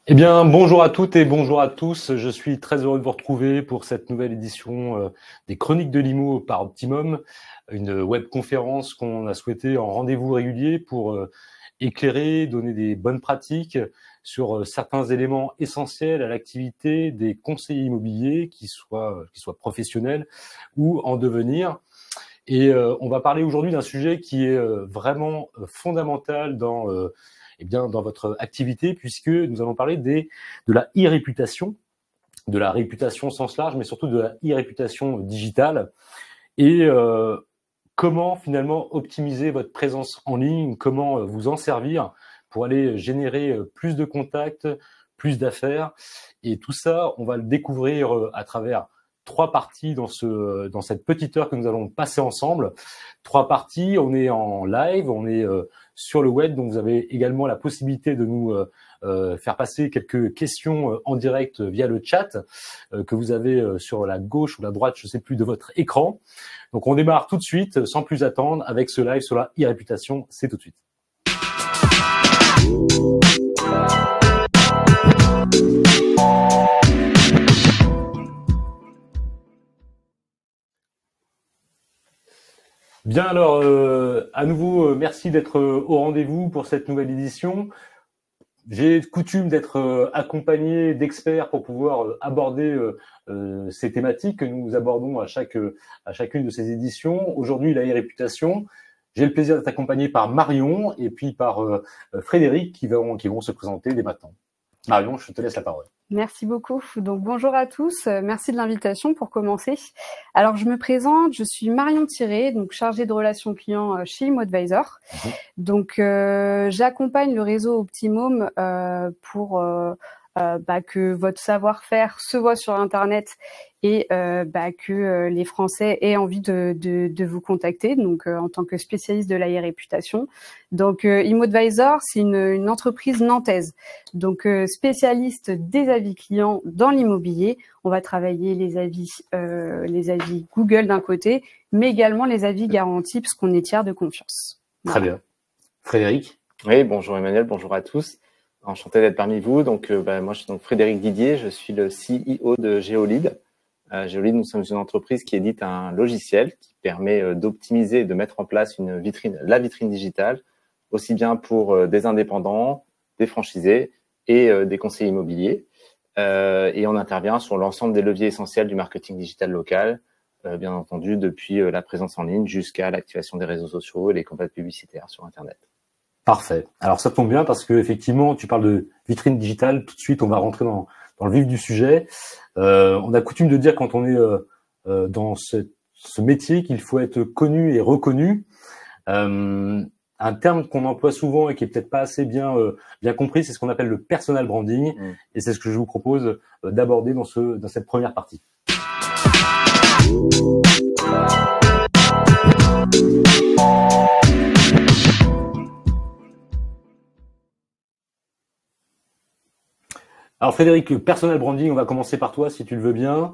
Eh bien, bonjour à toutes et bonjour à tous. Je suis très heureux de vous retrouver pour cette nouvelle édition des Chroniques de l'IMO par Optimum, une webconférence qu'on a souhaité en rendez-vous régulier pour éclairer, donner des bonnes pratiques sur certains éléments essentiels à l'activité des conseillers immobiliers, qu'ils soient professionnels ou en devenir. Et on va parler aujourd'hui d'un sujet qui est vraiment fondamental dans votre activité, puisque nous allons parler de la e-réputation, de la réputation au sens large, mais surtout de la e-réputation digitale. Et comment finalement optimiser votre présence en ligne, comment vous en servir pour aller générer plus de contacts, plus d'affaires. Et tout ça, on va le découvrir à travers trois parties dans cette petite heure que nous allons passer ensemble. Trois parties, on est en live, on est sur le web, donc vous avez également la possibilité de nous faire passer quelques questions en direct via le chat que vous avez sur la gauche ou la droite, je ne sais plus, de votre écran. Donc on démarre tout de suite, sans plus attendre, avec ce live sur la e-réputation. C'est tout de suite. Bien alors, à nouveau, merci d'être au rendez-vous pour cette nouvelle édition. J'ai coutume d'être accompagné d'experts pour pouvoir aborder ces thématiques que nous abordons à chacune de ces éditions. Aujourd'hui, la e-réputation. J'ai le plaisir d'être accompagné par Marion et puis par Frédéric qui vont se présenter dès maintenant. Marion, je te laisse la parole. Merci beaucoup. Donc bonjour à tous, merci de l'invitation pour commencer. Alors je me présente, je suis Marion Thiré, donc chargée de relations clients chez IMO Advisor. Donc j'accompagne le réseau Optimum pour que votre savoir-faire se voit sur Internet et que les Français aient envie de vous contacter, donc en tant que spécialiste de la e-réputation. Donc IMO Advisor, c'est une entreprise nantaise, donc spécialiste des avis clients dans l'immobilier. On va travailler les avis Google d'un côté, mais également les avis garantis, parce qu'on est tiers de confiance. Voilà. Très bien. Frédéric? Oui, bonjour Emmanuel, bonjour à tous. Enchanté d'être parmi vous. Donc, moi, je suis donc Frédéric Didier, je suis le CEO de Géolide. Géolide, nous sommes une entreprise qui édite un logiciel qui permet d'optimiser et de mettre en place la vitrine digitale, aussi bien pour des indépendants, des franchisés et des conseillers immobiliers. Et on intervient sur l'ensemble des leviers essentiels du marketing digital local, bien entendu, depuis la présence en ligne jusqu'à l'activation des réseaux sociaux et les campagnes publicitaires sur Internet. Parfait. Alors ça tombe bien parce que effectivement, tu parles de vitrine digitale. Tout de suite, on va rentrer dans le vif du sujet. On a coutume de dire quand on est dans ce métier qu'il faut être connu et reconnu. Un terme qu'on emploie souvent et qui est peut-être pas assez bien compris, c'est ce qu'on appelle le personal branding. Et c'est ce que je vous propose d'aborder dans cette première partie. Alors Frédéric, le personal branding, on va commencer par toi si tu le veux bien.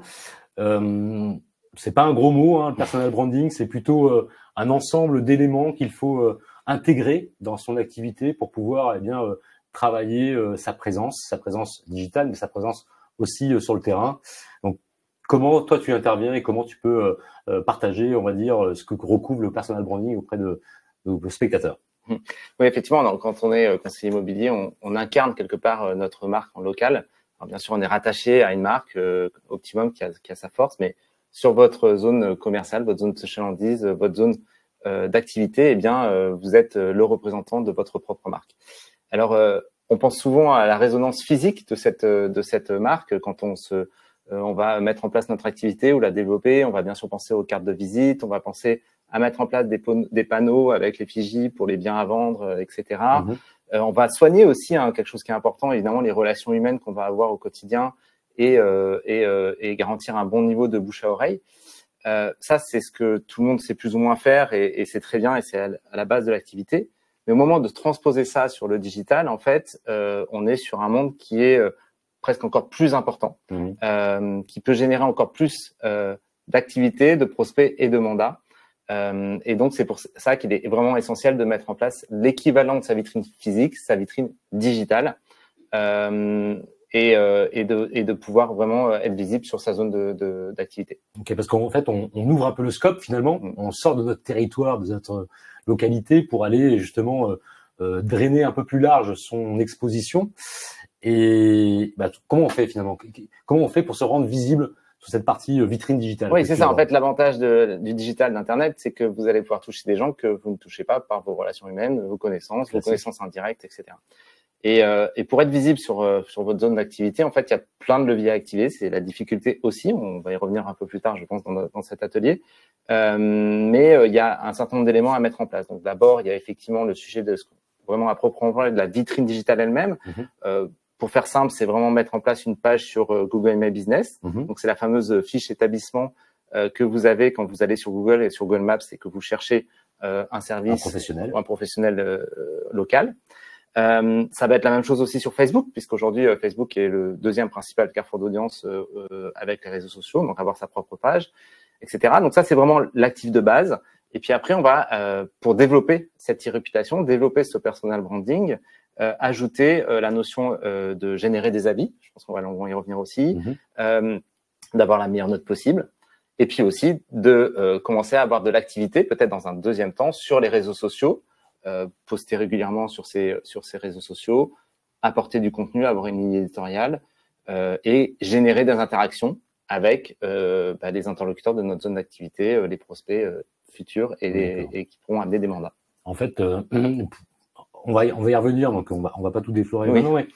C'est pas un gros mot, hein, le personal branding, c'est plutôt un ensemble d'éléments qu'il faut intégrer dans son activité pour pouvoir travailler sa présence digitale, mais sa présence aussi sur le terrain. Donc comment toi tu interviens et comment tu peux partager, on va dire, ce que recouvre le personal branding auprès de vos spectateurs? Oui, effectivement, donc, quand on est conseiller immobilier, on incarne quelque part notre marque en local. Alors, bien sûr, on est rattaché à une marque Optimum qui a sa force, mais sur votre zone commerciale, votre zone de chalandise, votre zone d'activité, eh bien, vous êtes le représentant de votre propre marque. Alors, on pense souvent à la résonance physique de cette marque quand on va mettre en place notre activité ou la développer. On va bien sûr penser aux cartes de visite, on va penser à mettre en place des panneaux avec l'effigie pour les biens à vendre, etc. On va soigner aussi quelque chose qui est important, évidemment, les relations humaines qu'on va avoir au quotidien et garantir un bon niveau de bouche à oreille. Ça, c'est ce que tout le monde sait plus ou moins faire et c'est très bien et c'est à la base de l'activité. Mais au moment de transposer ça sur le digital, en fait, on est sur un monde qui est presque encore plus important, qui peut générer encore plus d'activités, de prospects et de mandats. Et donc, c'est pour ça qu'il est vraiment essentiel de mettre en place l'équivalent de sa vitrine physique, sa vitrine digitale, et de pouvoir vraiment être visible sur sa zone d'activité. Ok, parce qu'en fait, on ouvre un peu le scope finalement, on sort de notre territoire, de notre localité pour aller justement drainer un peu plus large son exposition. Et comment on fait finalement? Comment on fait pour se rendre visible sur cette partie vitrine digitale? Oui, c'est ça. En fait, l'avantage du digital, d'Internet, c'est que vous allez pouvoir toucher des gens que vous ne touchez pas par vos relations humaines, vos connaissances indirectes, etc. Et pour être visible sur votre zone d'activité, en fait, il y a plein de leviers à activer. C'est la difficulté aussi. On va y revenir un peu plus tard, je pense, dans cet atelier. Mais il y a un certain nombre d'éléments à mettre en place. Donc, d'abord, il y a effectivement le sujet vraiment à proprement parler de la vitrine digitale elle-même. Pour faire simple, c'est vraiment mettre en place une page sur Google My Business. Donc, c'est la fameuse fiche établissement que vous avez quand vous allez sur Google et sur Google Maps et que vous cherchez un service ou un professionnel local. Ça va être la même chose aussi sur Facebook, puisqu'aujourd'hui, Facebook est le deuxième principal carrefour d'audience avec les réseaux sociaux, donc avoir sa propre page, etc. Donc ça, c'est vraiment l'actif de base. Et puis après, on va, pour développer cette e-réputation, développer ce personal branding, ajouter la notion de générer des avis. Je pense qu'on va y revenir aussi, d'avoir la meilleure note possible. Et puis aussi de commencer à avoir de l'activité, peut-être dans un deuxième temps, sur les réseaux sociaux, poster régulièrement sur ces réseaux sociaux, apporter du contenu, avoir une ligne éditoriale et générer des interactions avec les interlocuteurs de notre zone d'activité, les prospects futurs et qui pourront amener des mandats. En fait, on va y revenir, donc on va pas tout déflorer maintenant, mais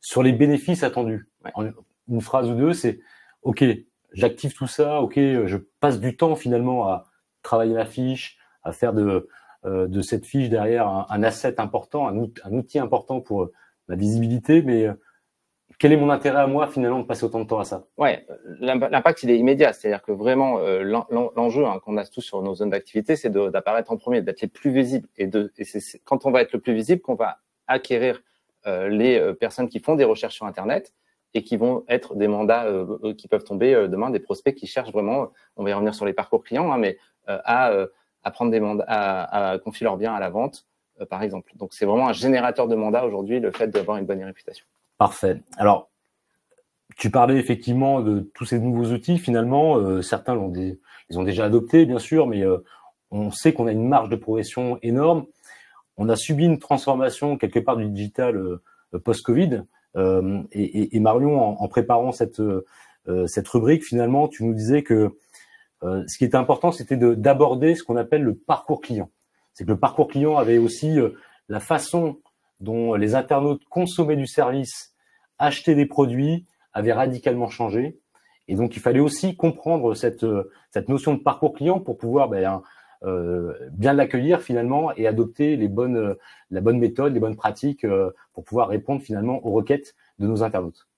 sur les bénéfices attendus, une phrase ou deux, c'est OK, j'active tout ça, OK, je passe du temps finalement à travailler la fiche, à faire de cette fiche derrière un asset important, un outil important pour la visibilité, mais quel est mon intérêt à moi finalement de passer autant de temps à ça? Ouais, l'impact il est immédiat, c'est-à-dire que vraiment l'enjeu qu'on a tous sur nos zones d'activité, c'est d'apparaître en premier, d'être les plus visibles et c'est quand on va être le plus visible qu'on va acquérir les personnes qui font des recherches sur Internet et qui vont être des mandats qui peuvent tomber demain, des prospects qui cherchent vraiment, on va y revenir sur les parcours clients, mais à prendre des mandats, à confier leurs biens à la vente, par exemple. Donc, c'est vraiment un générateur de mandats aujourd'hui, le fait d'avoir une bonne réputation. Parfait. Alors, tu parlais effectivement de tous ces nouveaux outils. Finalement, certains ils ont déjà adoptés, bien sûr, mais on sait qu'on a une marge de progression énorme. On a subi une transformation quelque part du digital post-Covid. Et Marion, en préparant cette rubrique, finalement, tu nous disais que ce qui était important, c'était d'aborder ce qu'on appelle le parcours client. C'est que le parcours client avait aussi la façon dont les internautes consommaient du service, achetaient des produits, avait radicalement changé. Et donc, il fallait aussi comprendre cette notion de parcours client pour pouvoir bien l'accueillir finalement et adopter la bonne méthode, les bonnes pratiques pour pouvoir répondre finalement aux requêtes de nos internautes.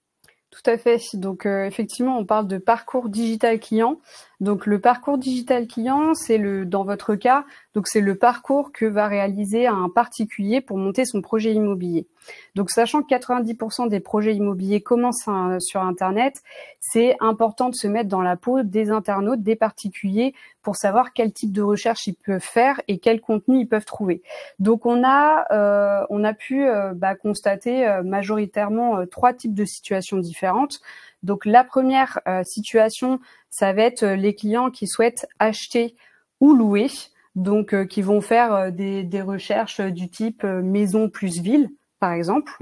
Tout à fait. Donc effectivement, on parle de parcours digital client. Donc le parcours digital client, c'est dans votre cas, donc c'est le parcours que va réaliser un particulier pour monter son projet immobilier. Donc sachant que 90% des projets immobiliers commencent sur Internet, c'est important de se mettre dans la peau des internautes, des particuliers, pour savoir quel type de recherche ils peuvent faire et quel contenu ils peuvent trouver. Donc on a pu constater majoritairement 3 types de situations différentes. Donc la première situation, ça va être les clients qui souhaitent acheter ou louer, donc qui vont faire des recherches du type maison plus ville, par exemple.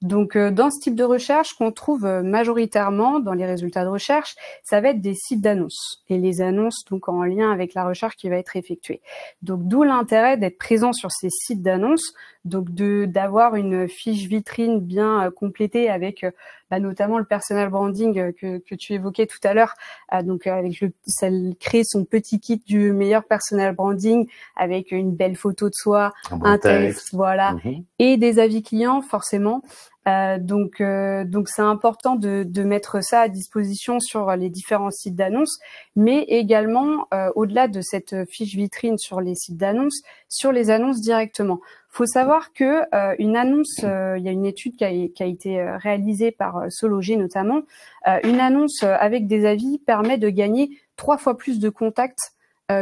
Donc dans ce type de recherche qu'on trouve majoritairement dans les résultats de recherche, ça va être des sites d'annonces et les annonces donc en lien avec la recherche qui va être effectuée. Donc d'où l'intérêt d'être présent sur ces sites d'annonces, donc d'avoir une fiche vitrine bien complétée avec notamment le personal branding que tu évoquais tout à l'heure, donc avec ça crée son petit kit du meilleur personal branding avec une belle photo de soi, un texte, voilà, et des avis clients forcément. Donc c'est important de mettre ça à disposition sur les différents sites d'annonces, mais également au-delà de cette fiche vitrine sur les sites d'annonces, sur les annonces directement. Faut savoir que une annonce, il y a une étude qui a été réalisée par Sologer notamment, une annonce avec des avis permet de gagner 3 fois plus de contacts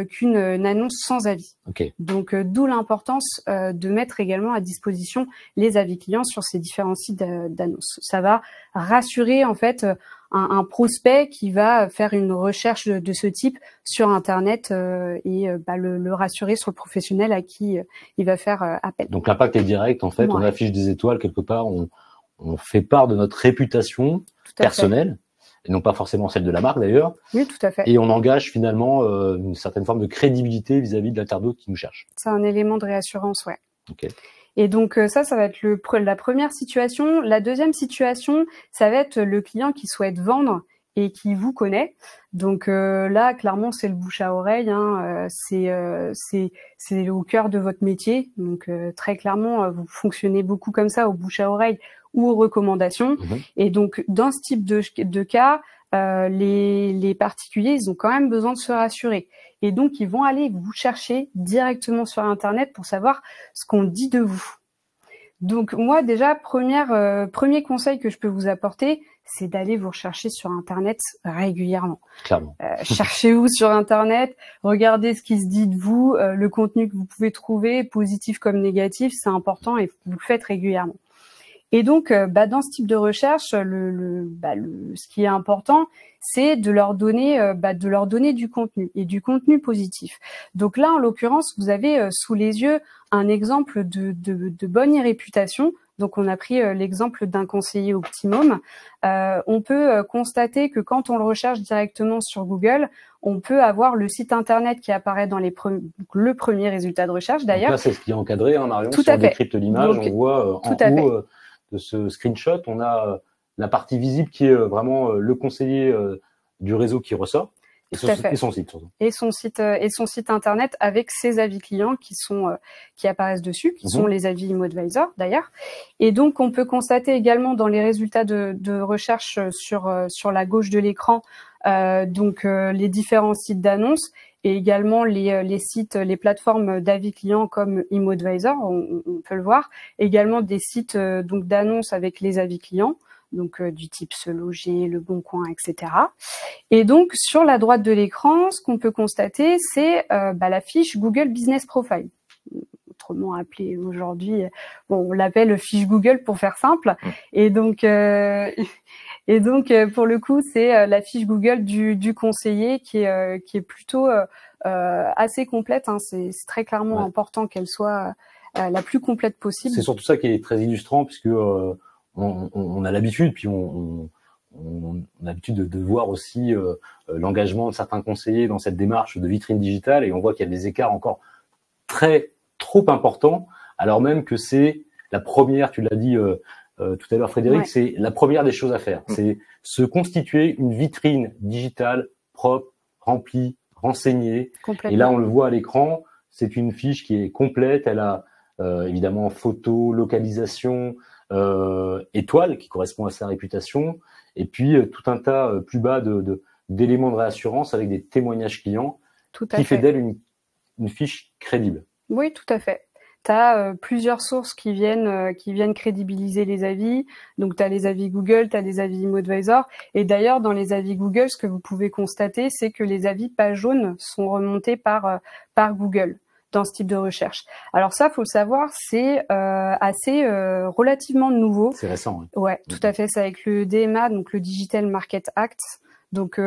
qu'une annonce sans avis. Okay. Donc, d'où l'importance de mettre également à disposition les avis clients sur ces différents sites d'annonces. Ça va rassurer en fait un prospect qui va faire une recherche de ce type sur Internet et le rassurer sur le professionnel à qui il va faire appel. Donc l'impact est direct en fait. Ouais. On affiche des étoiles quelque part, on fait part de notre réputation personnelle. Et non pas forcément celle de la marque d'ailleurs. Oui, tout à fait. Et on engage finalement une certaine forme de crédibilité vis-à-vis de l'internaute qui nous cherche. C'est un élément de réassurance, ouais. Okay. Et donc ça va être la première situation. La deuxième situation, ça va être le client qui souhaite vendre et qui vous connaît. Donc là, clairement, c'est le bouche à oreille. Hein, c'est au cœur de votre métier. Donc très clairement, vous fonctionnez beaucoup comme ça, au bouche à oreille ou aux recommandations. Et donc dans ce type de cas, les particuliers, ils ont quand même besoin de se rassurer. Et donc ils vont aller vous chercher directement sur Internet pour savoir ce qu'on dit de vous. Donc moi déjà, premier conseil que je peux vous apporter, c'est d'aller vous rechercher sur Internet régulièrement. Clairement. Cherchez-vous sur Internet, regardez ce qui se dit de vous, le contenu que vous pouvez trouver, positif comme négatif, c'est important et vous le faites régulièrement. Et donc, dans ce type de recherche, ce qui est important, c'est de leur donner du contenu et du contenu positif. Donc là, en l'occurrence, vous avez sous les yeux un exemple de bonne réputation. Donc, on a pris l'exemple d'un conseiller Optimum. On peut constater que quand on le recherche directement sur Google, on peut avoir le site internet qui apparaît dans le premier résultat de recherche. D'ailleurs, là, c'est ce qui est encadré, hein, Marion. Si on décrypte l'image, on voit en haut de ce screenshot, on a la partie visible qui est vraiment le conseiller du réseau qui ressort. Et son site surtout. Et son site internet avec ses avis clients qui apparaissent dessus, qui sont les avis ImoAdvisor d'ailleurs. Et donc on peut constater également dans les résultats de recherche sur la gauche de l'écran les différents sites d'annonces et également les plateformes d'avis clients comme ImoAdvisor, on peut le voir, également des sites d'annonces avec les avis clients. Donc du type Se Loger, Le Bon Coin, etc. Et donc sur la droite de l'écran, ce qu'on peut constater, c'est la fiche Google Business Profile, autrement appelée aujourd'hui, on l'appelle fiche Google pour faire simple. Et donc pour le coup, c'est la fiche Google du conseiller qui est plutôt assez complète. Hein. C'est très clairement important qu'elle soit la plus complète possible. C'est surtout ça qui est très illustrant puisque on a l'habitude, puis on a l'habitude de voir aussi l'engagement de certains conseillers dans cette démarche de vitrine digitale, et on voit qu'il y a des écarts encore trop importants, alors même que c'est la première, tu l'as dit tout à l'heure Frédéric, c'est la première des choses à faire. C'est se constituer une vitrine digitale propre, remplie, renseignée. Et là, on le voit à l'écran, c'est une fiche qui est complète, elle a évidemment photo, localisation, étoile qui correspond à sa réputation, et puis tout un tas plus bas d'éléments de réassurance avec des témoignages clients qui fait d'elle une fiche crédible. Oui, tout à fait. Tu as plusieurs sources qui viennent crédibiliser les avis. Donc tu as les avis Google, tu as les avis ImoAdvisor, et d'ailleurs dans les avis Google, ce que vous pouvez constater, c'est que les avis page jaune sont remontés par Google dans ce type de recherche. Alors ça, faut le savoir, c'est assez relativement nouveau. C'est récent. Oui. Ouais, tout à fait. C'est avec le DMA, donc le Digital Market Act. Donc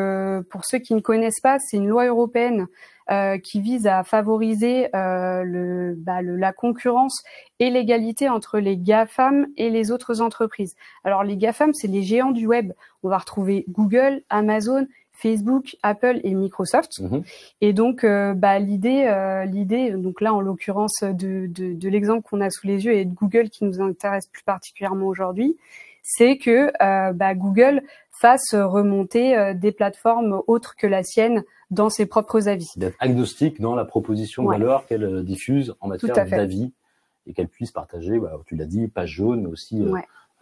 pour ceux qui ne connaissent pas, c'est une loi européenne qui vise à favoriser la concurrence et l'égalité entre les GAFAM et les autres entreprises. Alors les GAFAM, c'est les géants du web. On va retrouver Google, Amazon, Facebook, Apple et Microsoft. Et donc l'idée, donc là en l'occurrence de l'exemple qu'on a sous les yeux et de Google qui nous intéresse plus particulièrement aujourd'hui, c'est que Google fasse remonter des plateformes autres que la sienne dans ses propres avis. D'être agnostique dans la proposition de valeur qu'elle diffuse en matière d'avis et qu'elle puisse partager, tu l'as dit, page jaune, mais aussi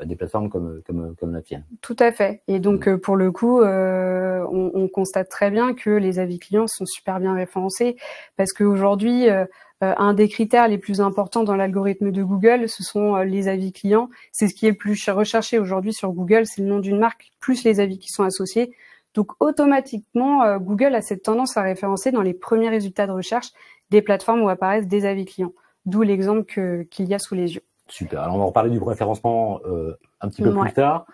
des plateformes comme la tienne. Tout à fait. Et donc pour le coup, on constate très bien que les avis clients sont super bien référencés parce qu'aujourd'hui, un des critères les plus importants dans l'algorithme de Google, ce sont les avis clients. C'est ce qui est le plus recherché aujourd'hui sur Google, c'est le nom d'une marque plus les avis qui sont associés. Donc automatiquement, Google a cette tendance à référencer dans les premiers résultats de recherche des plateformes où apparaissent des avis clients. D'où l'exemple qu'il y a sous les yeux. Super. Alors on va en parler du référencement un petit peu plus tard.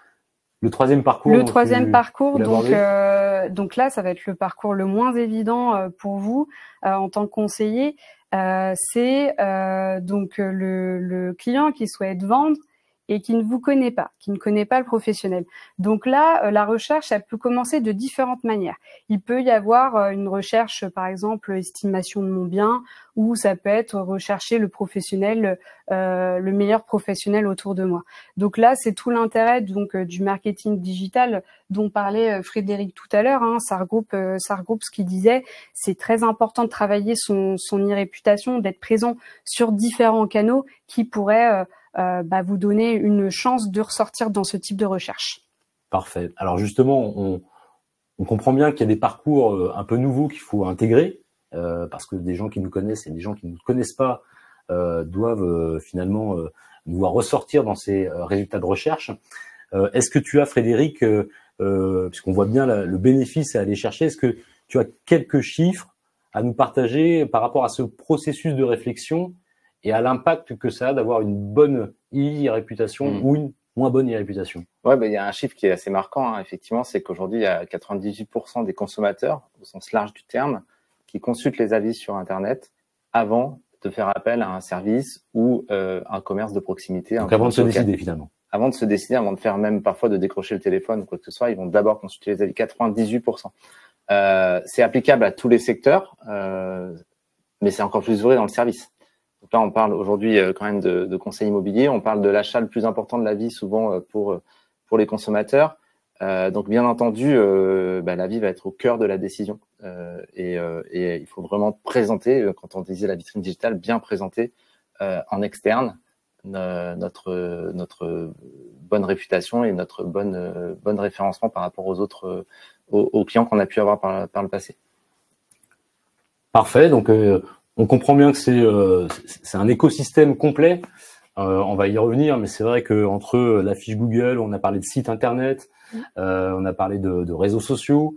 Le troisième parcours. Le troisième parcours, donc là, ça va être le parcours le moins évident pour vous en tant que conseiller. C'est donc le client qui souhaite vendre et qui ne vous connaît pas, qui ne connaît pas le professionnel. Donc là, la recherche, elle peut commencer de différentes manières. Il peut y avoir une recherche, par exemple, estimation de mon bien, ou ça peut être rechercher le professionnel, le meilleur professionnel autour de moi. Donc là, c'est tout l'intérêt donc du marketing digital dont parlait Frédéric tout à l'heure. Ça regroupe ce qu'il disait. C'est très important de travailler son e-réputation, d'être présent sur différents canaux qui pourraient vous donner une chance de ressortir dans ce type de recherche. Parfait. Alors justement, on comprend bien qu'il y a des parcours un peu nouveaux qu'il faut intégrer, parce que des gens qui nous connaissent et des gens qui ne nous connaissent pas doivent finalement nous voir ressortir dans ces résultats de recherche. Est-ce que tu as, Frédéric, puisqu'on voit bien le bénéfice à aller chercher, est-ce que tu as quelques chiffres à nous partager par rapport à ce processus de réflexion et à l'impact que ça a d'avoir une bonne e-réputation ou une moins bonne e-réputation? Ouais, il y a un chiffre qui est assez marquant, effectivement, c'est qu'aujourd'hui, il y a 98% des consommateurs, au sens large du terme, qui consultent les avis sur Internet avant de faire appel à un service ou un commerce de proximité. Donc avant de se décider, finalement. Avant de se décider, avant de faire même parfois de décrocher le téléphone ou quoi que ce soit, ils vont d'abord consulter les avis, 98%. C'est applicable à tous les secteurs, mais c'est encore plus vrai dans le service. Donc là, on parle aujourd'hui quand même de conseil immobilier. On parle de l'achat le plus important de la vie, souvent pour les consommateurs. Donc bien entendu, l'avis va être au cœur de la décision. Et il faut vraiment présenter, quand on disait la vitrine digitale, bien présenter en externe notre bonne réputation et notre bonne référencement par rapport aux autres aux clients qu'on a pu avoir par le passé. Parfait. Donc on comprend bien que c'est un écosystème complet. On va y revenir, mais c'est vrai que entre la fiche Google, on a parlé de site internet, on a parlé de réseaux sociaux.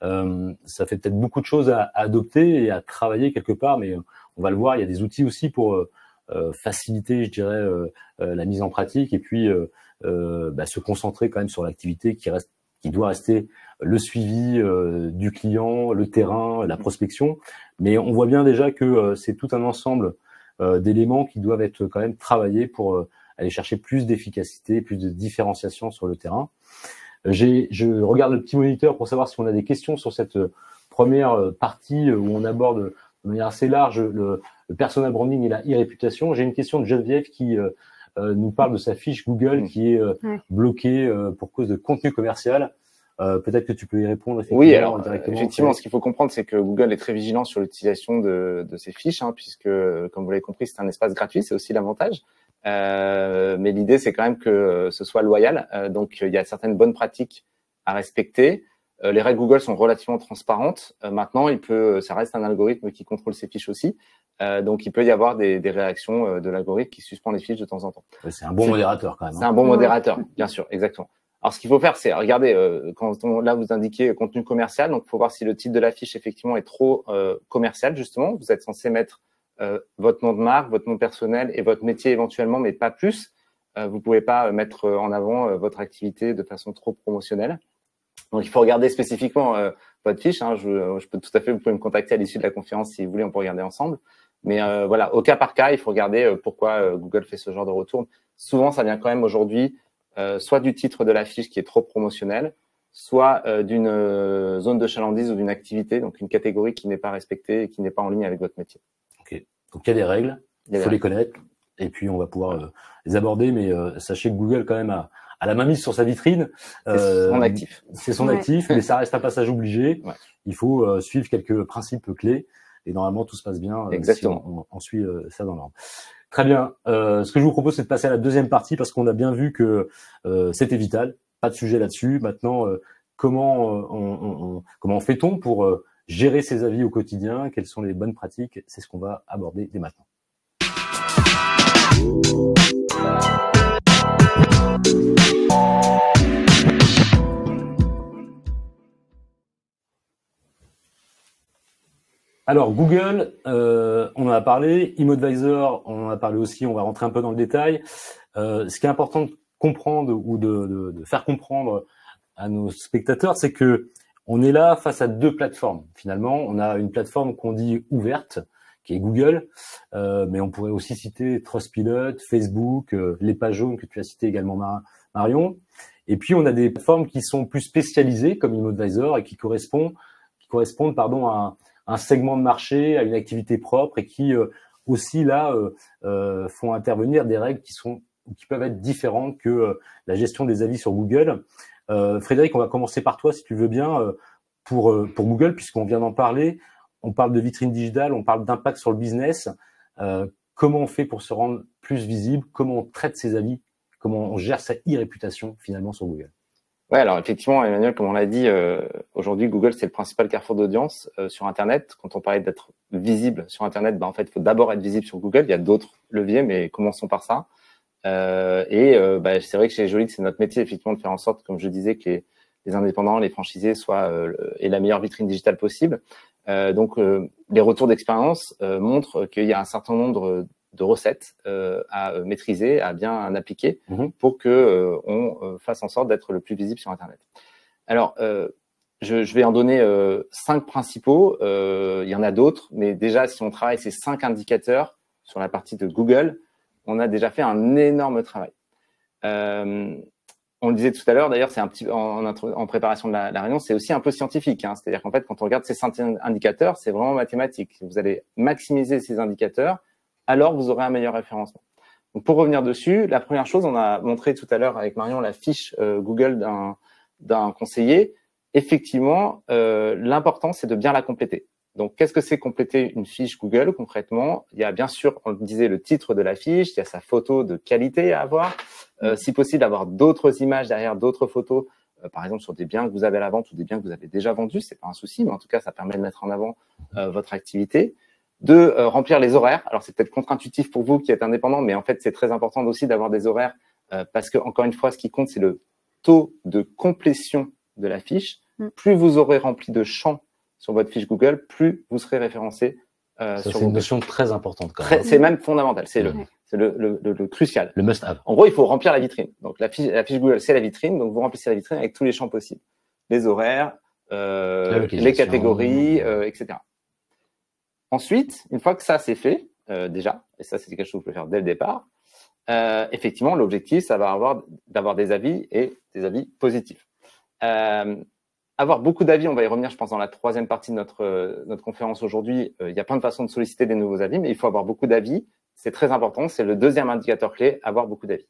Ça fait peut-être beaucoup de choses à adopter et à travailler quelque part, mais on va le voir. Il y a des outils aussi pour faciliter, je dirais, la mise en pratique et puis se concentrer quand même sur l'activité qui doit rester le suivi du client, le terrain, la prospection. Mais on voit bien déjà que c'est tout un ensemble d'éléments qui doivent être quand même travaillés pour aller chercher plus d'efficacité, plus de différenciation sur le terrain. Je regarde le petit moniteur pour savoir si on a des questions sur cette première partie où on aborde de manière assez large le personal branding et la e-réputation. J'ai une question de Geneviève qui nous parle de sa fiche Google qui est bloquée pour cause de contenu commercial. Peut-être que tu peux y répondre oui, alors, directement. Effectivement, ce qu'il faut comprendre, c'est que Google est très vigilant sur l'utilisation de ces fiches, puisque, comme vous l'avez compris, c'est un espace gratuit, c'est aussi l'avantage. Mais l'idée, c'est quand même que ce soit loyal. Donc, il y a certaines bonnes pratiques à respecter. Les règles Google sont relativement transparentes. Maintenant, ça reste un algorithme qui contrôle ces fiches aussi. Donc, il peut y avoir des réactions de l'algorithme qui suspend les fiches de temps en temps. C'est un bon modérateur quand même. C'est un bon modérateur, bien sûr, exactement. Alors, ce qu'il faut faire, c'est regarder, là, vous indiquez contenu commercial. Donc, il faut voir si le titre de la fiche, effectivement, est trop commercial, justement. Vous êtes censé mettre votre nom de marque, votre nom personnel et votre métier éventuellement, mais pas plus. Vous pouvez pas mettre en avant votre activité de façon trop promotionnelle. Donc, il faut regarder spécifiquement votre fiche. Je peux tout à fait, vous pouvez me contacter à l'issue de la conférence si vous voulez, on peut regarder ensemble. Mais voilà, au cas par cas, il faut regarder pourquoi Google fait ce genre de retour. Souvent, ça vient quand même aujourd'hui soit du titre de la fiche qui est trop promotionnel, soit d'une zone de chalandise ou d'une activité, donc une catégorie qui n'est pas respectée et qui n'est pas en ligne avec votre métier. Ok. Donc, il y a des règles, il faut les connaître, et puis on va pouvoir les aborder, mais sachez que Google, quand même, a la main mise sur sa vitrine. C'est son actif. C'est son actif, mais ça reste un passage obligé. Ouais. Il faut suivre quelques principes clés, et normalement, tout se passe bien. Exactement. Si on suit ça dans l'ordre. Très bien. Ce que je vous propose, c'est de passer à la deuxième partie, parce qu'on a bien vu que c'était vital. Pas de sujet là-dessus. Maintenant, comment fait-on pour gérer ses avis au quotidien? Quelles sont les bonnes pratiques? C'est ce qu'on va aborder dès maintenant. Alors Google, on en a parlé, ImmoAdvisor, on en a parlé aussi, on va rentrer un peu dans le détail. Ce qui est important de comprendre ou de faire comprendre à nos spectateurs, c'est que on est là face à deux plateformes. Finalement, on a une plateforme qu'on dit ouverte, qui est Google, mais on pourrait aussi citer Trustpilot, Facebook, les pages jaunes que tu as cité également Marion. Et puis on a des plateformes qui sont plus spécialisées comme ImmoAdvisor et qui correspondent à un segment de marché, à une activité propre et qui aussi là font intervenir des règles qui peuvent être différentes que la gestion des avis sur Google. Frédéric, on va commencer par toi si tu veux bien pour Google puisqu'on vient d'en parler. On parle de vitrine digitale, on parle d'impact sur le business. Comment on fait pour se rendre plus visible? Comment on traite ses avis? Comment on gère sa e-réputation finalement sur Google? Ouais, alors effectivement, Emmanuel, comme on l'a dit, aujourd'hui, Google, c'est le principal carrefour d'audience sur Internet. Quand on parlait d'être visible sur Internet, en fait, il faut d'abord être visible sur Google. Il y a d'autres leviers, mais commençons par ça. C'est vrai que chez Jolix, c'est notre métier, effectivement, de faire en sorte, comme je disais, que les indépendants, les franchisés aient la meilleure vitrine digitale possible. Les retours d'expérience montrent qu'il y a un certain nombre de recettes à maîtriser, à bien appliquer pour que on fasse en sorte d'être le plus visible sur Internet. Alors, je vais en donner 5 principaux. Il y en a d'autres, mais déjà, si on travaille ces 5 indicateurs sur la partie de Google, on a déjà fait un énorme travail. On le disait tout à l'heure, d'ailleurs, c'est un petit en préparation de la réunion, c'est aussi un peu scientifique. C'est-à-dire qu'en fait, quand on regarde ces 5 indicateurs, c'est vraiment mathématique. Vous allez maximiser ces indicateurs, alors vous aurez un meilleur référencement. Donc, pour revenir dessus, la première chose, on a montré tout à l'heure avec Marion la fiche Google d'un conseiller. Effectivement, l'important, c'est de bien la compléter. Donc, qu'est-ce que c'est compléter une fiche Google concrètement? Il y a bien sûr, on le disait, le titre de la fiche, il y a sa photo de qualité à avoir. Si possible, avoir d'autres images derrière, d'autres photos, par exemple sur des biens que vous avez à la vente ou des biens que vous avez déjà vendus, c'est pas un souci, mais en tout cas, ça permet de mettre en avant votre activité. De remplir les horaires. Alors, c'est peut-être contre-intuitif pour vous qui êtes indépendant, mais en fait, c'est très important aussi d'avoir des horaires parce que, encore une fois, ce qui compte, c'est le taux de complétion de la fiche. Plus vous aurez rempli de champs sur votre fiche Google, plus vous serez référencé sur Google. C'est une notion très importante quand même. C'est même fondamental. C'est le crucial. Le must-have. En gros, il faut remplir la vitrine. Donc, la fiche Google, c'est la vitrine. Donc, vous remplissez la vitrine avec tous les champs possibles. Les horaires, les catégories, etc. Ensuite, une fois que ça c'est fait, déjà, et ça c'est quelque chose que vous pouvez faire dès le départ, effectivement, l'objectif, ça va d'avoir des avis et des avis positifs. Avoir beaucoup d'avis, on va y revenir, je pense, dans la troisième partie de notre conférence aujourd'hui. Il y a plein de façons de solliciter des nouveaux avis, mais il faut avoir beaucoup d'avis. C'est très important, c'est le deuxième indicateur clé, avoir beaucoup d'avis.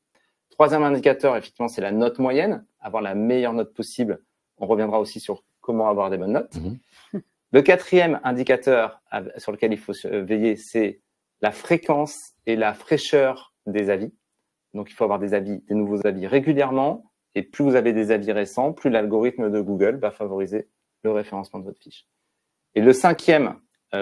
Troisième indicateur, effectivement, c'est la note moyenne, avoir la meilleure note possible. On reviendra aussi sur comment avoir des bonnes notes. Le quatrième indicateur sur lequel il faut veiller, c'est la fréquence et la fraîcheur des avis. Donc, il faut avoir des nouveaux avis régulièrement. Et plus vous avez des avis récents, plus l'algorithme de Google va favoriser le référencement de votre fiche. Et le cinquième,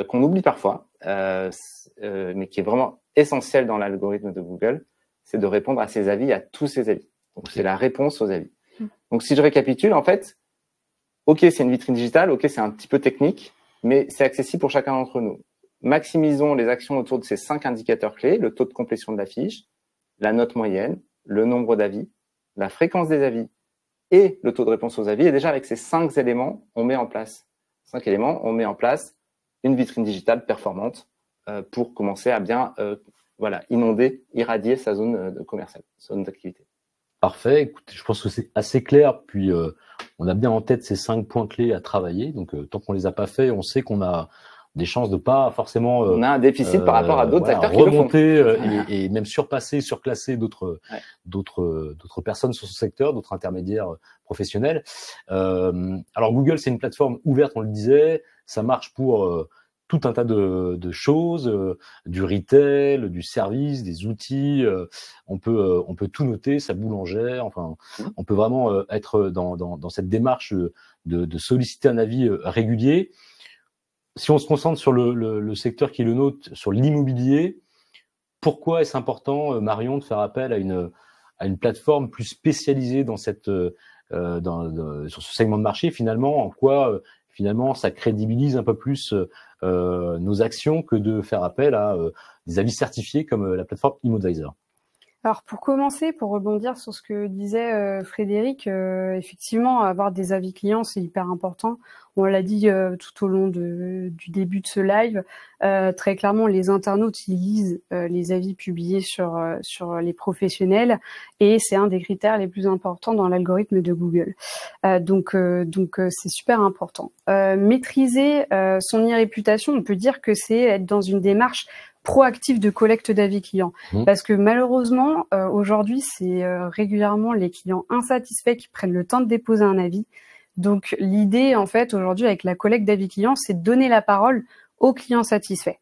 qu'on oublie parfois, mais qui est vraiment essentiel dans l'algorithme de Google, c'est de répondre à ses avis, à tous ses avis. Donc, c'est la réponse aux avis. Donc, si je récapitule, en fait, OK, c'est une vitrine digitale, OK, c'est un petit peu technique, mais c'est accessible pour chacun d'entre nous. Maximisons les actions autour de ces 5 indicateurs clés, le taux de complétion de la fiche, la note moyenne, le nombre d'avis, la fréquence des avis et le taux de réponse aux avis. Et déjà, avec ces 5 éléments, on met en place une vitrine digitale performante pour commencer à bien irradier sa zone commerciale, sa zone d'activité. Parfait. Écoutez, je pense que c'est assez clair. Puis, on a bien en tête ces 5 points clés à travailler. Donc, tant qu'on les a pas fait, on sait qu'on a des chances de pas forcément. On a un déficit par rapport à d'autres acteurs qui remonter et même surclasser d'autres personnes sur ce secteur, d'autres intermédiaires professionnels. Alors, Google, c'est une plateforme ouverte, on le disait. Ça marche pour tout un tas de choses, du retail, du service, des outils. On peut tout noter, sa boulangère. Enfin, on peut vraiment être dans cette démarche de solliciter un avis régulier. Si on se concentre sur le secteur qui est le nôtre, sur l'immobilier, pourquoi est-ce important, Marion, de faire appel à une plateforme plus spécialisée dans sur ce segment de marché? Finalement, en quoi finalement, ça crédibilise un peu plus nos actions que de faire appel à des avis certifiés comme la plateforme ImoAdvisor. Alors pour commencer, pour rebondir sur ce que disait Frédéric, effectivement, avoir des avis clients, c'est hyper important. On l'a dit tout au long du début de ce live. Très clairement, les internautes, ils lisent les avis publiés sur les professionnels et c'est un des critères les plus importants dans l'algorithme de Google. Donc c'est super important. Maîtriser son e-réputation, on peut dire que c'est être dans une démarche proactif de collecte d'avis clients. Parce que malheureusement, aujourd'hui, c'est régulièrement les clients insatisfaits qui prennent le temps de déposer un avis. Donc, l'idée, en fait, aujourd'hui, avec la collecte d'avis clients, c'est de donner la parole aux clients satisfaits.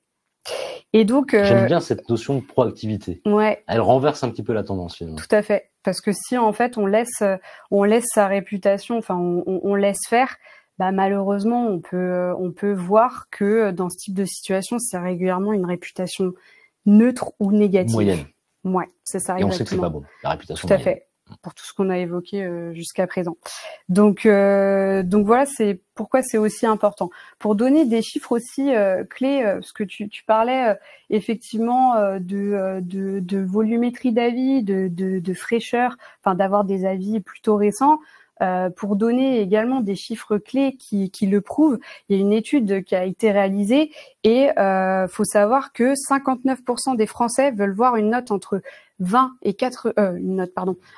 Et donc, j'aime bien cette notion de proactivité. Ouais. Elle renverse un petit peu la tendance, finalement. Tout à fait. Parce que si, en fait, on laisse sa réputation, enfin, on laisse faire, bah malheureusement, on peut voir que dans ce type de situation, c'est régulièrement une réputation neutre ou négative. Moyenne. Ouais, c'est ça. Et on sait que c'est pas bon, la réputation. Tout à fait. Pour tout ce qu'on a évoqué jusqu'à présent. Donc voilà, c'est pourquoi c'est aussi important. Pour donner des chiffres aussi clés, parce que tu parlais effectivement de volumétrie d'avis, de fraîcheur, enfin d'avoir des avis plutôt récents. Pour donner également des chiffres clés qui le prouvent, il y a une étude qui a été réalisée et faut savoir que 59% des Français veulent voir une note entre 20 et 4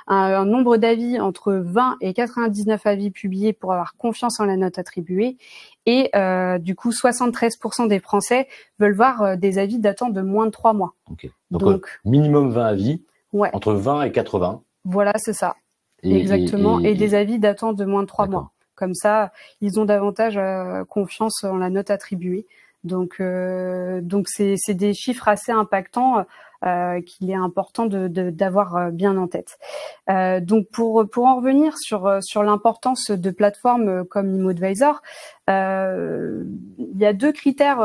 un nombre d'avis entre 20 et 99 avis publiés pour avoir confiance en la note attribuée et du coup 73% des Français veulent voir des avis datant de moins de 3 mois. Okay. Donc minimum 20 avis, ouais. Entre 20 et 80. Voilà, c'est ça. Exactement, et des avis datant de moins de 3 mois. Comme ça, ils ont davantage confiance en la note attribuée. Donc c'est des chiffres assez impactants qu'il est important d'avoir bien en tête. Donc pour en revenir sur l'importance de plateformes comme ImoAdvisor, il y a deux critères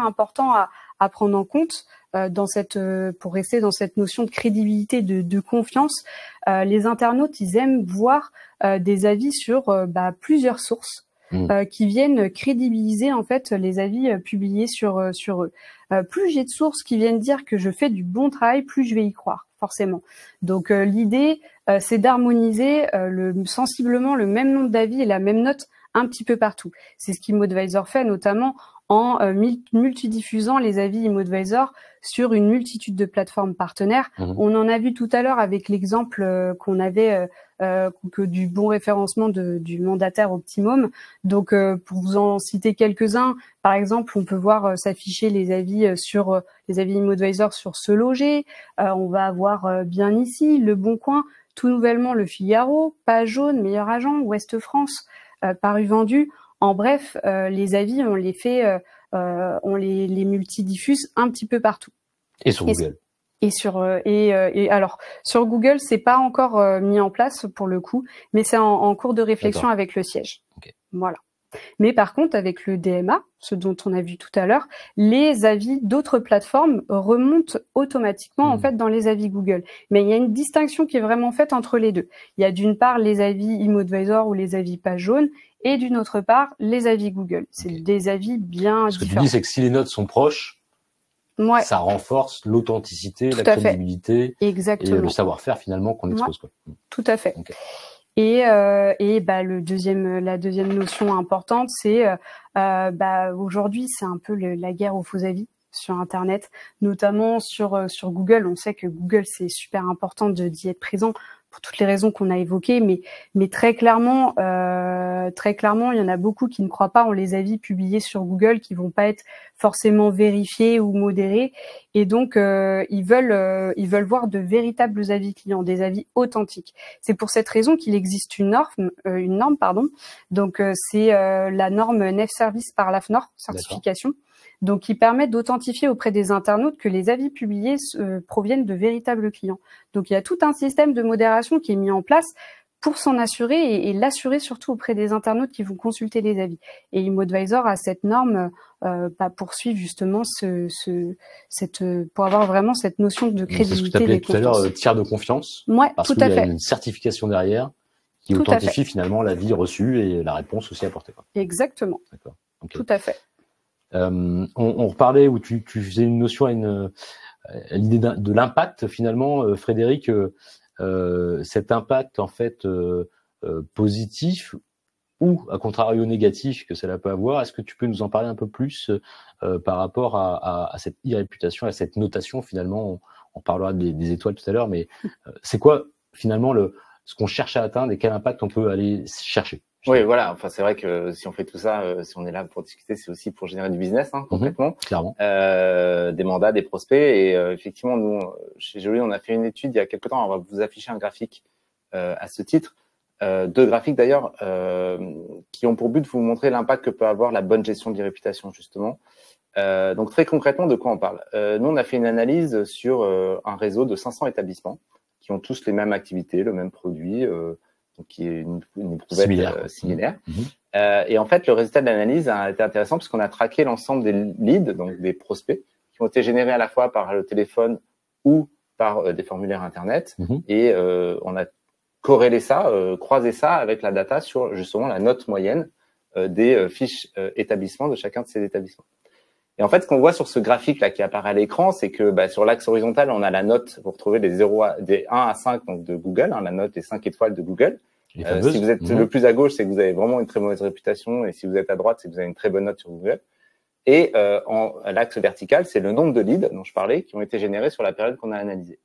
importants à prendre en compte. Pour rester dans cette notion de crédibilité, de confiance, les internautes, ils aiment voir des avis sur plusieurs sources qui viennent crédibiliser en fait les avis publiés sur eux. Plus j'ai de sources qui viennent dire que je fais du bon travail, plus je vais y croire, forcément. Donc l'idée, c'est d'harmoniser sensiblement le même nombre d'avis et la même note un petit peu partout. C'est ce qu'ImoAdvisor fait, notamment en multidiffusant les avis ImoAdvisor sur une multitude de plateformes partenaires. On en a vu tout à l'heure avec l'exemple qu'on avait que du bon référencement du mandataire Optimum. Donc, pour vous en citer quelques-uns, par exemple, on peut voir s'afficher les avis les avis ImoAdvisor sur Se Loger. On va avoir Bien Ici, Le Bon Coin, tout nouvellement Le Figaro, Page Jaune, Meilleur Agent, Ouest France, Paru Vendu. En bref, les avis, on les fait, on les multidiffuse un petit peu partout. Et sur Google. Et alors sur Google, c'est pas encore mis en place pour le coup, mais c'est en cours de réflexion avec le siège. Okay. Voilà. Mais par contre, avec le DMA, ce dont on a vu tout à l'heure, les avis d'autres plateformes remontent automatiquement en fait dans les avis Google. Mais il y a une distinction qui est vraiment faite entre les deux. Il y a d'une part les avis ImoAdvisor ou les avis Page Jaune, et d'une autre part les avis Google. C'est des avis bien différents. Ce que tu dis, c'est que si les notes sont proches, ça renforce l'authenticité, la crédibilité et le savoir-faire finalement qu'on expose. Quoi. Tout à fait. Okay. Et la deuxième notion importante, c'est aujourd'hui c'est un peu la guerre aux faux avis sur Internet, notamment sur Google. On sait que Google c'est super important d'y être présent pour toutes les raisons qu'on a évoquées, mais très clairement, il y en a beaucoup qui ne croient pas en les avis publiés sur Google, qui vont pas être forcément vérifiés ou modérés, et donc ils veulent voir de véritables avis clients, des avis authentiques. C'est pour cette raison qu'il existe une norme. Donc c'est la norme NEF Service par l'AFNOR certification. Donc, qui permet d'authentifier auprès des internautes que les avis publiés proviennent de véritables clients. Donc, il y a tout un système de modération qui est mis en place pour s'en assurer et l'assurer surtout auprès des internautes qui vont consulter les avis. Et ImoAdvisor a cette norme pour suivre justement pour avoir vraiment cette notion de crédibilité. C'est ce que tu appelais tout à l'heure tiers de confiance. Ouais, parce tout qu'il à y a fait. une certification derrière qui authentifie finalement l'avis reçu et la réponse aussi apportée, quoi. Exactement. D'accord. Okay. Tout à fait. On reparlait où tu faisais une notion à l'idée de l'impact finalement, Frédéric. Cet impact en fait positif ou à contrario négatif que cela peut avoir. Est-ce que tu peux nous en parler un peu plus par rapport à cette e-réputation, à cette notation finalement? On parlera des étoiles tout à l'heure, mais c'est quoi finalement ce qu'on cherche à atteindre et quel impact on peut aller chercher? Oui, voilà. Enfin, c'est vrai que si on fait tout ça, si on est là pour discuter, c'est aussi pour générer du business, concrètement. Clairement. Des mandats, des prospects. Et effectivement, nous, chez Joly, on a fait une étude il y a quelques temps. On va vous afficher un graphique à ce titre. 2 graphiques d'ailleurs qui ont pour but de vous montrer l'impact que peut avoir la bonne gestion de l'e-réputation, justement. Donc très concrètement, de quoi on parle? Nous, on a fait une analyse sur un réseau de 500 établissements qui ont tous les mêmes activités, le même produit, donc qui est une éprouvette similaire. Et en fait, le résultat de l'analyse a été intéressant parce qu'on a traqué l'ensemble des leads, donc des prospects, qui ont été générés à la fois par le téléphone ou par des formulaires Internet. Et on a corrélé ça, croisé ça avec la data sur justement la note moyenne des fiches établissements de chacun de ces établissements. Et en fait, ce qu'on voit sur ce graphique-là qui apparaît à l'écran, c'est que sur l'axe horizontal, on a la note, vous retrouvez des 1 à 5 donc de Google, la note des 5 étoiles de Google. Si vous êtes le plus à gauche, c'est que vous avez vraiment une très mauvaise réputation, et si vous êtes à droite, c'est que vous avez une très bonne note sur Google. Et l'axe vertical, c'est le nombre de leads dont je parlais qui ont été générés sur la période qu'on a analysée.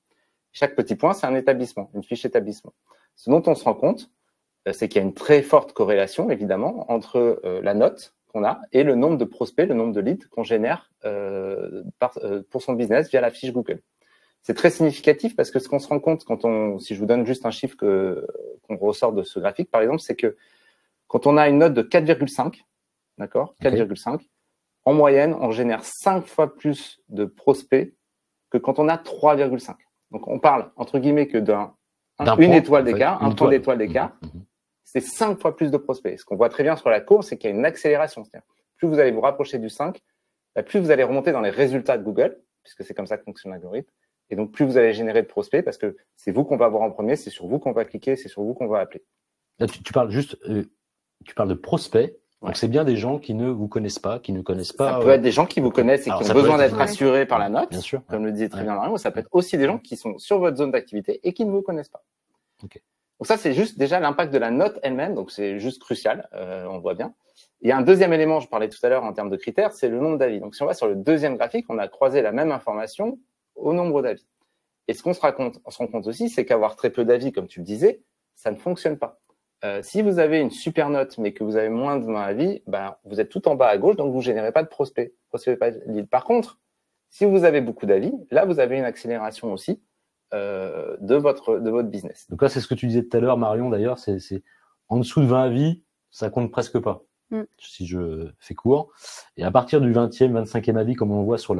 Chaque petit point, c'est un établissement, une fiche établissement. Ce dont on se rend compte, c'est qu'il y a une très forte corrélation, évidemment, entre la note qu'on a et le nombre de prospects, le nombre de leads qu'on génère pour son business via la fiche Google. C'est très significatif parce que ce qu'on se rend compte si je vous donne juste un chiffre qu'on ressort de ce graphique, par exemple, c'est que quand on a une note de 4,5, d'accord, 4,5, en moyenne, on génère 5 fois plus de prospects que quand on a 3,5. Donc, on parle, entre guillemets, que une étoile d'écart, un point d'étoile d'écart. C'est 5 fois plus de prospects. Ce qu'on voit très bien sur la courbe, c'est qu'il y a une accélération. C'est-à-dire, plus vous allez vous rapprocher du 5, plus vous allez remonter dans les résultats de Google, puisque c'est comme ça que fonctionne l'algorithme. Et donc, plus vous allez générer de prospects, parce que c'est vous qu'on va voir en premier, c'est sur vous qu'on va cliquer, c'est sur vous qu'on va appeler. Là, tu parles tu parles de prospects. Donc, c'est bien des gens qui ne vous connaissent pas, qui ne connaissent pas. Ça peut être des gens qui vous connaissent et qui ont besoin d'être rassurés par la note, bien sûr, comme le disait très bien Marion. Ça peut être aussi des gens qui sont sur votre zone d'activité et qui ne vous connaissent pas. Okay. Donc ça, c'est juste déjà l'impact de la note elle-même. Donc, c'est juste crucial, on voit bien. Il y a un deuxième élément, je parlais tout à l'heure en termes de critères, c'est le nombre d'avis. Donc, si on va sur le deuxième graphique, on a croisé la même information au nombre d'avis. Et ce qu'on se rend compte aussi, c'est qu'avoir très peu d'avis, comme tu le disais, ça ne fonctionne pas. Si vous avez une super note, mais que vous avez moins de 20 avis, vous êtes tout en bas à gauche, donc vous ne générez pas de prospects, pas de leads. Par contre, si vous avez beaucoup d'avis, là, vous avez une accélération aussi de votre business. Donc là, c'est ce que tu disais tout à l'heure, Marion, d'ailleurs, c'est en dessous de 20 avis, ça compte presque pas, si je fais court. Et à partir du 20e, 25e avis, comme on voit sur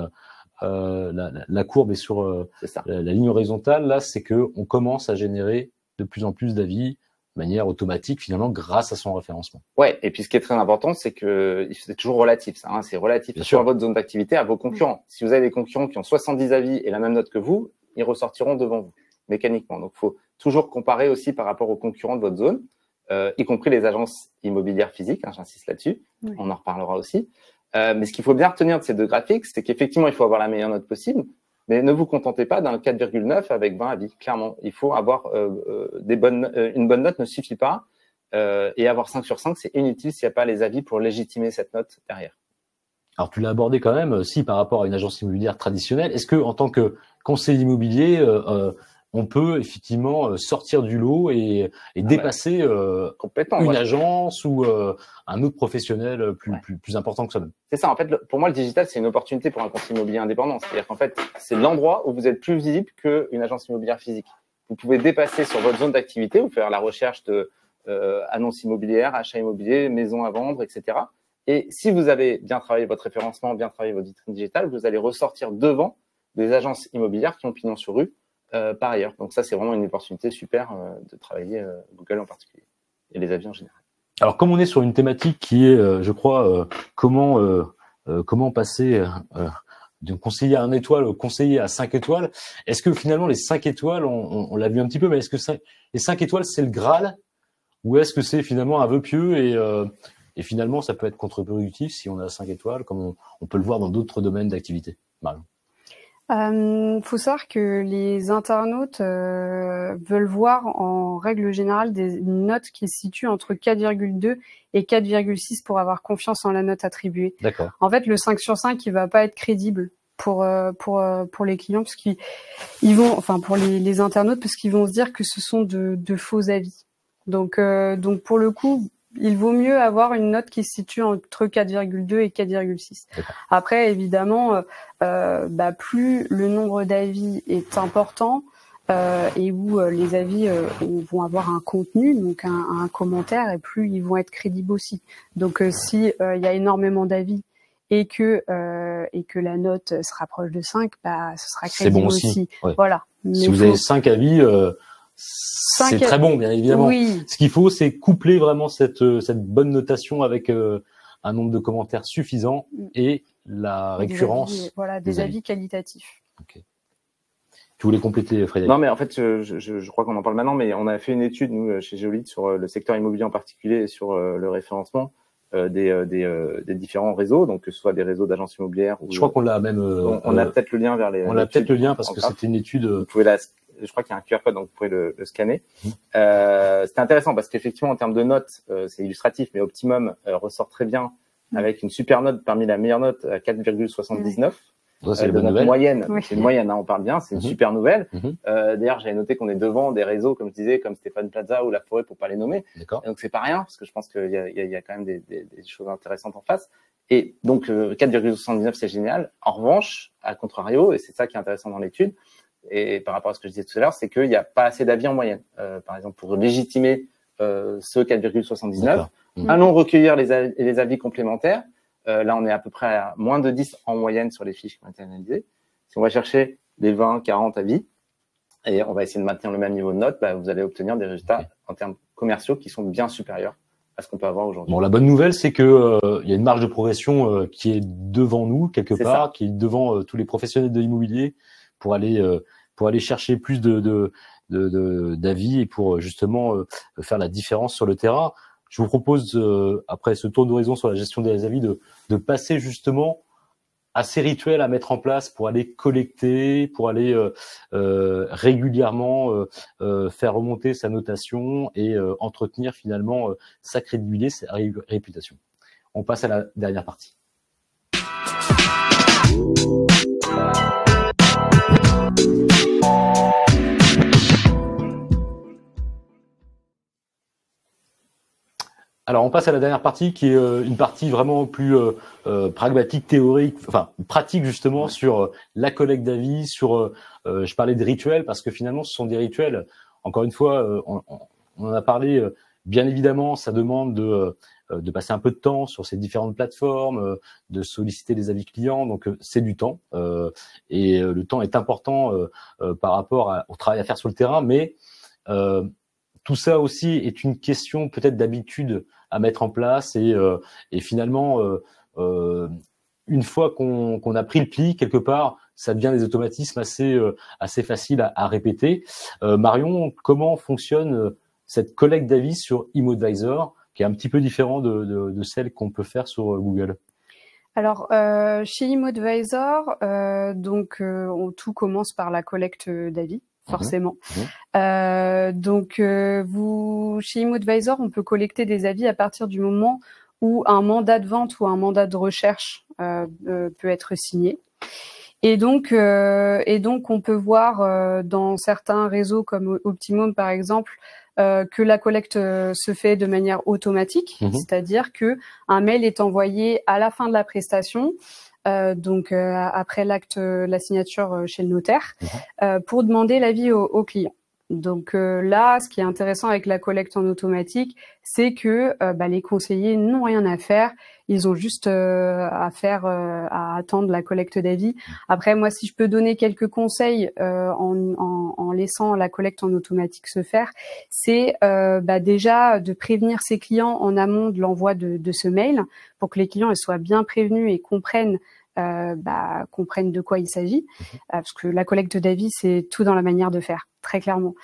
la courbe et sur la ligne horizontale, là, c'est que on commence à générer de plus en plus d'avis de manière automatique, finalement, grâce à son référencement. Ouais, et puis ce qui est très important, c'est que c'est toujours relatif, ça, c'est relatif à votre zone d'activité, à vos concurrents. Si vous avez des concurrents qui ont 70 avis et la même note que vous, ils ressortiront devant vous, mécaniquement. Donc, il faut toujours comparer aussi par rapport aux concurrents de votre zone, y compris les agences immobilières physiques, j'insiste là-dessus, on en reparlera aussi. Mais ce qu'il faut bien retenir de ces 2 graphiques, c'est qu'effectivement, il faut avoir la meilleure note possible, mais ne vous contentez pas d'un 4,9 avec 20 avis, clairement. Il faut avoir une bonne note ne suffit pas, et avoir 5 sur 5, c'est inutile s'il n'y a pas les avis pour légitimer cette note derrière. Alors, tu l'as abordé quand même, si par rapport à une agence immobilière traditionnelle, est-ce que en tant que conseiller immobilier, on peut effectivement sortir du lot et dépasser complètement une agence ou un autre professionnel plus important que soi-même? C'est ça. En fait, pour moi, le digital, c'est une opportunité pour un conseiller immobilier indépendant. C'est-à-dire qu'en fait, c'est l'endroit où vous êtes plus visible qu'une agence immobilière physique. Vous pouvez dépasser sur votre zone d'activité ou faire la recherche de annonces immobilières, achats immobiliers, maisons à vendre, etc. Et si vous avez bien travaillé votre référencement, bien travaillé votre vitrine digitale, vous allez ressortir devant des agences immobilières qui ont pignon sur rue par ailleurs. Donc ça, c'est vraiment une opportunité super de travailler Google en particulier et les avis en général. Alors, comme on est sur une thématique qui est, je crois, comment passer d'un conseiller à 1 étoile au conseiller à 5 étoiles, est-ce que finalement les 5 étoiles, on l'a vu un petit peu, mais est-ce que les 5 étoiles, c'est le Graal ou est-ce que c'est finalement un vœu pieux et finalement ça peut être contre-productif si on a 5 étoiles, comme on peut le voir dans d'autres domaines d'activité. Marion. Faut savoir que les internautes veulent voir en règle générale une note qui se situe entre 4,2 et 4,6 pour avoir confiance en la note attribuée. D'accord. En fait, le 5 sur 5, il va pas être crédible pour les clients parce qu'ils vont, enfin pour les internautes, parce qu'ils vont se dire que ce sont de faux avis. Donc pour le coup, il vaut mieux avoir une note qui se situe entre 4,2 et 4,6. Après, évidemment, plus le nombre d'avis est important et où les avis vont avoir un contenu, donc un commentaire, et plus ils vont être crédibles aussi. Donc, si il y a énormément d'avis et que la note se rapproche de 5, ce sera crédible bon aussi. Ouais. Voilà. Si vous avez 5 avis, c'est très bon, bien évidemment. Oui. Ce qu'il faut, c'est coupler vraiment cette bonne notation avec un nombre de commentaires suffisant et la récurrence. Des avis qualitatifs. Okay. Tu voulais compléter, Frédéric? Non, mais en fait, je crois qu'on en parle maintenant, mais on a fait une étude, nous, chez Géolite, sur le secteur immobilier en particulier et sur le référencement des différents réseaux, donc que ce soit des réseaux d'agences immobilières ou. Je crois qu'on l'a même. On a peut-être le lien vers les. On a peut-être le lien parce que c'était une étude. Vous pouvez je crois qu'il y a un QR code, donc vous pouvez le scanner. C'était intéressant parce qu'effectivement, en termes de notes, c'est illustratif, mais Optimum ressort très bien avec une super note parmi la meilleure note à 4,79. C'est de notre moyenne. Oui. C'est une moyenne, hein, on parle bien, c'est une super nouvelle. D'ailleurs, j'avais noté qu'on est devant des réseaux, comme je disais, comme Stéphane Plaza ou La Forêt, pour pas les nommer. Donc c'est pas rien, parce que je pense qu'il y a quand même des choses intéressantes en face. Et donc 4,79, c'est génial. En revanche, à contrario, et c'est ça qui est intéressant dans l'étude, et par rapport à ce que je disais tout à l'heure, c'est qu'il n'y a pas assez d'avis en moyenne. Par exemple, pour légitimer ce 4,79, allons recueillir les avis complémentaires. Là, on est à peu près à moins de 10 en moyenne sur les fiches qui ont été analysées. Si on va chercher les 20, 40 avis, et on va essayer de maintenir le même niveau de note, vous allez obtenir des résultats en termes commerciaux qui sont bien supérieurs à ce qu'on peut avoir aujourd'hui. Bon, la bonne nouvelle, c'est que il y a une marge de progression qui est devant nous quelque part, qui est devant tous les professionnels de l'immobilier pour aller chercher plus d'avis et pour justement faire la différence sur le terrain. Je vous propose, après ce tour d'horizon sur la gestion des avis, de passer justement à ces rituels à mettre en place pour aller collecter, pour aller régulièrement faire remonter sa notation et entretenir finalement sa crédibilité, sa réputation. On passe à la dernière partie. Alors, on passe à la dernière partie qui est une partie vraiment plus pragmatique, théorique, enfin pratique justement sur la collecte d'avis, sur je parlais des rituels parce que finalement ce sont des rituels. Encore une fois, on en a parlé. Bien évidemment, ça demande de passer un peu de temps sur ces différentes plateformes, de solliciter les avis clients. Donc c'est du temps et le temps est important par rapport au travail à faire sur le terrain, mais tout ça aussi est une question peut-être d'habitude à mettre en place et finalement une fois qu'on a pris le pli quelque part, ça devient des automatismes assez faciles à répéter. Marion, comment fonctionne cette collecte d'avis sur ImmoAdvisor qui est un petit peu différent de celle qu'on peut faire sur Google? Alors chez ImmoAdvisor, tout commence par la collecte d'avis. Forcément. Chez ImmoAdvisor, on peut collecter des avis à partir du moment où un mandat de vente ou un mandat de recherche peut être signé. Et donc, on peut voir dans certains réseaux comme Optimum, par exemple, que la collecte se fait de manière automatique, c'est-à-dire que un mail est envoyé à la fin de la prestation. Après l'acte, la signature chez le notaire, pour demander l'avis au client. Donc là, ce qui est intéressant avec la collecte en automatique, c'est que les conseillers n'ont rien à faire. Ils ont juste à attendre la collecte d'avis. Après, moi, si je peux donner quelques conseils en laissant la collecte en automatique se faire, c'est déjà de prévenir ses clients en amont de l'envoi de ce mail pour que les clients soient bien prévenus et comprennent de quoi il s'agit, parce que la collecte d'avis, c'est tout dans la manière de faire, très clairement.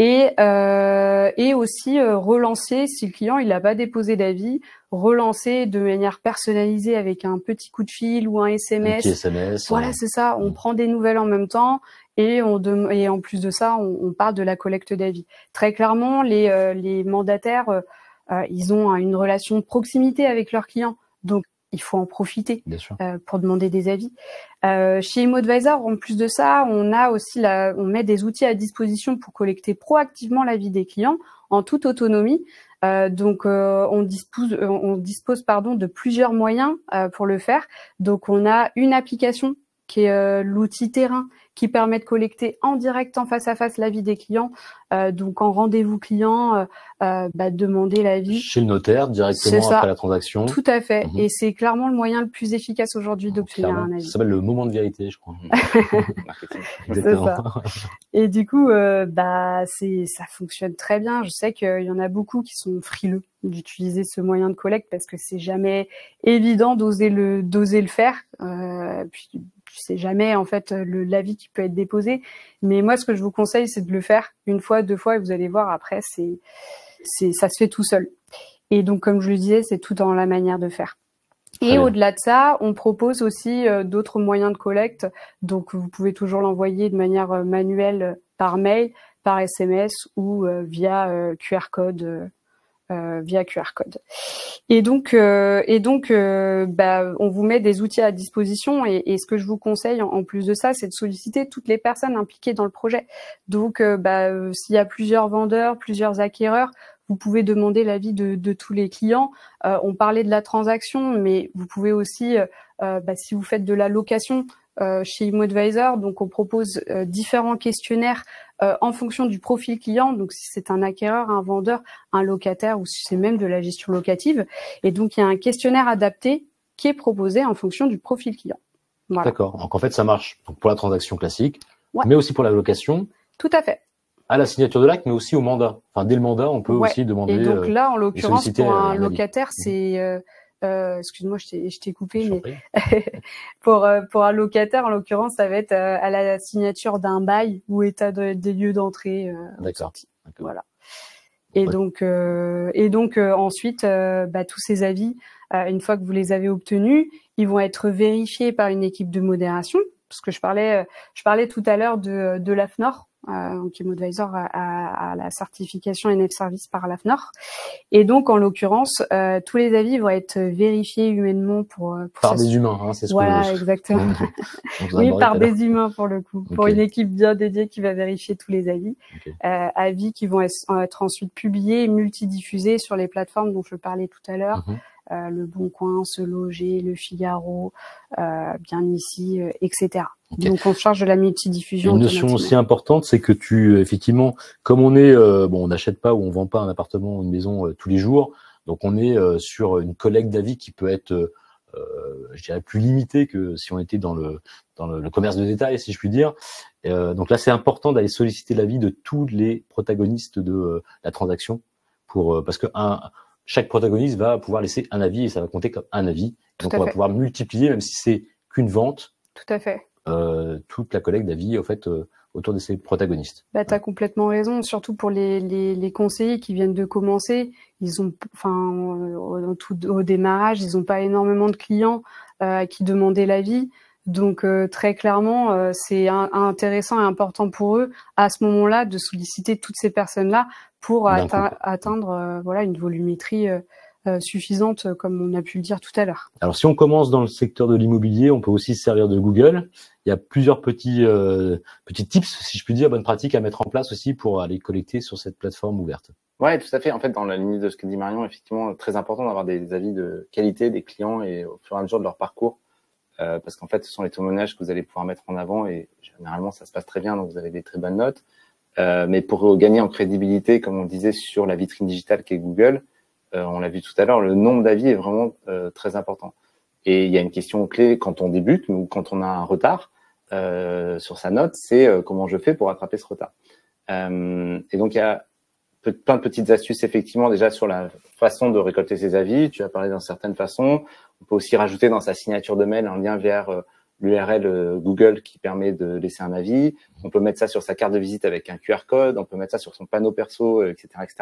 et aussi relancer si le client il n'a pas déposé d'avis, relancer de manière personnalisée avec un petit coup de fil ou un SMS. Un petit SMS. Voilà, c'est ça. On prend des nouvelles en même temps et en plus de ça, on parle de la collecte d'avis. Très clairement, les mandataires, ils ont une relation de proximité avec leurs clients, donc il faut en profiter pour demander des avis. Chez ImoAdvisor, en plus de ça, on a aussi on met des outils à disposition pour collecter proactivement l'avis des clients en toute autonomie. Donc on dispose de plusieurs moyens pour le faire. Donc on a une application qui est l'outil Terrain, qui permet de collecter en direct, en face à face, l'avis des clients. Donc en rendez-vous client, demander l'avis chez le notaire directement après la transaction. Tout à fait. Et c'est clairement le moyen le plus efficace aujourd'hui d'obtenir un avis. Ça s'appelle le moment de vérité, je crois. C'est ça. Et du coup, ça fonctionne très bien. Je sais qu'il y en a beaucoup qui sont frileux d'utiliser ce moyen de collecte parce que c'est jamais évident d'oser le faire. Puis tu sais jamais en fait l'avis qui peut être déposé. Mais moi, ce que je vous conseille, c'est de le faire une fois, 2 fois, et vous allez voir après, ça se fait tout seul. Et donc, comme je le disais, c'est tout dans la manière de faire. Et au-delà de ça, on propose aussi d'autres moyens de collecte. Donc, vous pouvez toujours l'envoyer de manière manuelle par mail, par SMS ou via QR code. Et donc, on vous met des outils à disposition. Et ce que je vous conseille en plus de ça, c'est de solliciter toutes les personnes impliquées dans le projet. Donc, s'il y a plusieurs vendeurs, plusieurs acquéreurs, vous pouvez demander l'avis de tous les clients. On parlait de la transaction, mais vous pouvez aussi, si vous faites de la location chez ImoAdvisor, donc on propose différents questionnaires en fonction du profil client. Donc si c'est un acquéreur, un vendeur, un locataire ou si c'est même de la gestion locative. Et donc il y a un questionnaire adapté qui est proposé en fonction du profil client. Voilà. D'accord. Donc en fait ça marche pour la transaction classique, mais aussi pour la location. Tout à fait. À la signature de l'acte, mais aussi au mandat. Enfin, dès le mandat, on peut aussi demander. Et donc là, en l'occurrence, pour un locataire, c'est, excuse-moi, je t'ai coupé, mais pour un locataire, en l'occurrence, ça va être à la signature d'un bail ou état des lieux d'entrée. D'accord. Voilà. Et donc ensuite, tous ces avis, une fois que vous les avez obtenus, ils vont être vérifiés par une équipe de modération, parce que je parlais tout à l'heure de l'AFNOR. Donc ImoAdvisor a la certification NF Service par l'AFNOR. Et donc, en l'occurrence, tous les avis vont être vérifiés humainement par des humains, hein, c'est ce voilà, exactement. Oui, par des humains pour le coup, pour une équipe bien dédiée qui va vérifier tous les avis. Avis qui vont être ensuite publiés et multidiffusés sur les plateformes dont je parlais tout à l'heure. Le Bon Coin, Se Loger, Le Figaro, Bien Ici, etc. Donc on charge de la multidiffusion. Une notion aussi importante, c'est que effectivement, comme on est, on n'achète pas ou on vend pas un appartement ou une maison tous les jours, donc on est sur une collecte d'avis qui peut être, je dirais, plus limitée que si on était dans le commerce de détail, si je puis dire. Donc là, c'est important d'aller solliciter l'avis de tous les protagonistes de la transaction parce que chaque protagoniste va pouvoir laisser un avis et ça va compter comme un avis. Donc on va pouvoir multiplier, même si c'est qu'une vente. Tout à fait. Toute la collecte d'avis autour de ces protagonistes. T'as complètement raison, surtout pour les conseillers qui viennent de commencer. Ils ont, au démarrage, ils n'ont pas énormément de clients qui demandaient l'avis. Donc très clairement, c'est intéressant et important pour eux à ce moment-là de solliciter toutes ces personnes-là pour atteindre une volumétrie suffisante, comme on a pu le dire tout à l'heure. Alors si on commence dans le secteur de l'immobilier, on peut aussi se servir de Google. Il y a plusieurs petits tips, si je puis dire, bonnes pratiques à mettre en place aussi pour aller collecter sur cette plateforme ouverte. Ouais, tout à fait. En fait, dans la ligne de ce que dit Marion, effectivement, très important d'avoir des avis de qualité des clients et au fur et à mesure de leur parcours. Parce qu'en fait, ce sont les témoignages que vous allez pouvoir mettre en avant et généralement, ça se passe très bien, donc vous avez des très bonnes notes. Mais pour gagner en crédibilité, comme on disait, sur la vitrine digitale qu'est Google, on l'a vu tout à l'heure, le nombre d'avis est vraiment très important. Et il y a une question clé quand on débute ou quand on a un retard sur sa note, c'est comment je fais pour rattraper ce retard. Et donc, il y a plein de petites astuces, effectivement, déjà sur la façon de récolter ses avis. Tu as parlé d'une certaine façon. On peut aussi rajouter dans sa signature de mail un lien vers l'URL Google qui permet de laisser un avis. On peut mettre ça sur sa carte de visite avec un QR code. On peut mettre ça sur son panneau perso, etc., etc.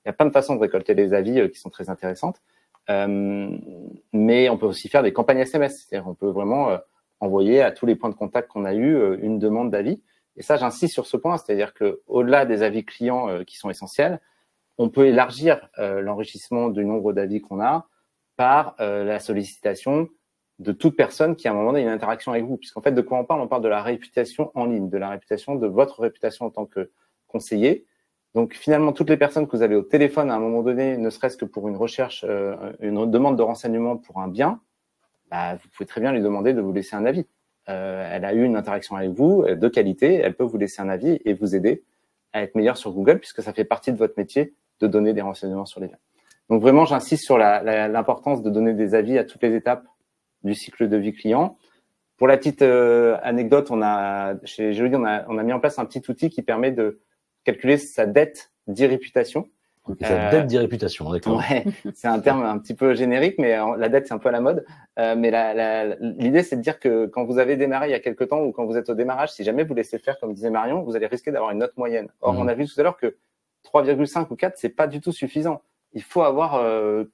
Il y a plein de façons de récolter des avis qui sont très intéressantes. Mais on peut aussi faire des campagnes SMS. C'est-à-dire, on peut vraiment envoyer à tous les points de contact qu'on a eu une demande d'avis. Et ça, j'insiste sur ce point, c'est-à-dire que au-delà des avis clients qui sont essentiels, on peut élargir l'enrichissement du nombre d'avis qu'on a par la sollicitation de toute personne qui à un moment donné a une interaction avec vous. Puisqu'en fait, de quoi on parle? On parle de la réputation en ligne, de la réputation, de votre réputation en tant que conseiller. Donc finalement, toutes les personnes que vous avez au téléphone à un moment donné, ne serait-ce que pour une recherche, une demande de renseignement pour un bien, bah, vous pouvez très bien lui demander de vous laisser un avis. Elle a eu une interaction avec vous de qualité, elle peut vous laisser un avis et vous aider à être meilleur sur Google puisque ça fait partie de votre métier de donner des renseignements sur les biens. Donc vraiment, j'insiste sur l'importance de donner des avis à toutes les étapes du cycle de vie client. Pour la petite anecdote, chez Geoludi, on a mis en place un petit outil qui permet de calculer sa dette d'e-réputation. Sa dette d'e-réputation, d'accord. Ouais, c'est un terme un petit peu générique, mais la dette, c'est un peu à la mode. Mais l'idée, c'est de dire que quand vous avez démarré il y a quelque temps ou quand vous êtes au démarrage, si jamais vous laissez faire, comme disait Marion, vous allez risquer d'avoir une note moyenne. Or, on a vu tout à l'heure que 3,5 ou 4, c'est pas du tout suffisant. Il faut avoir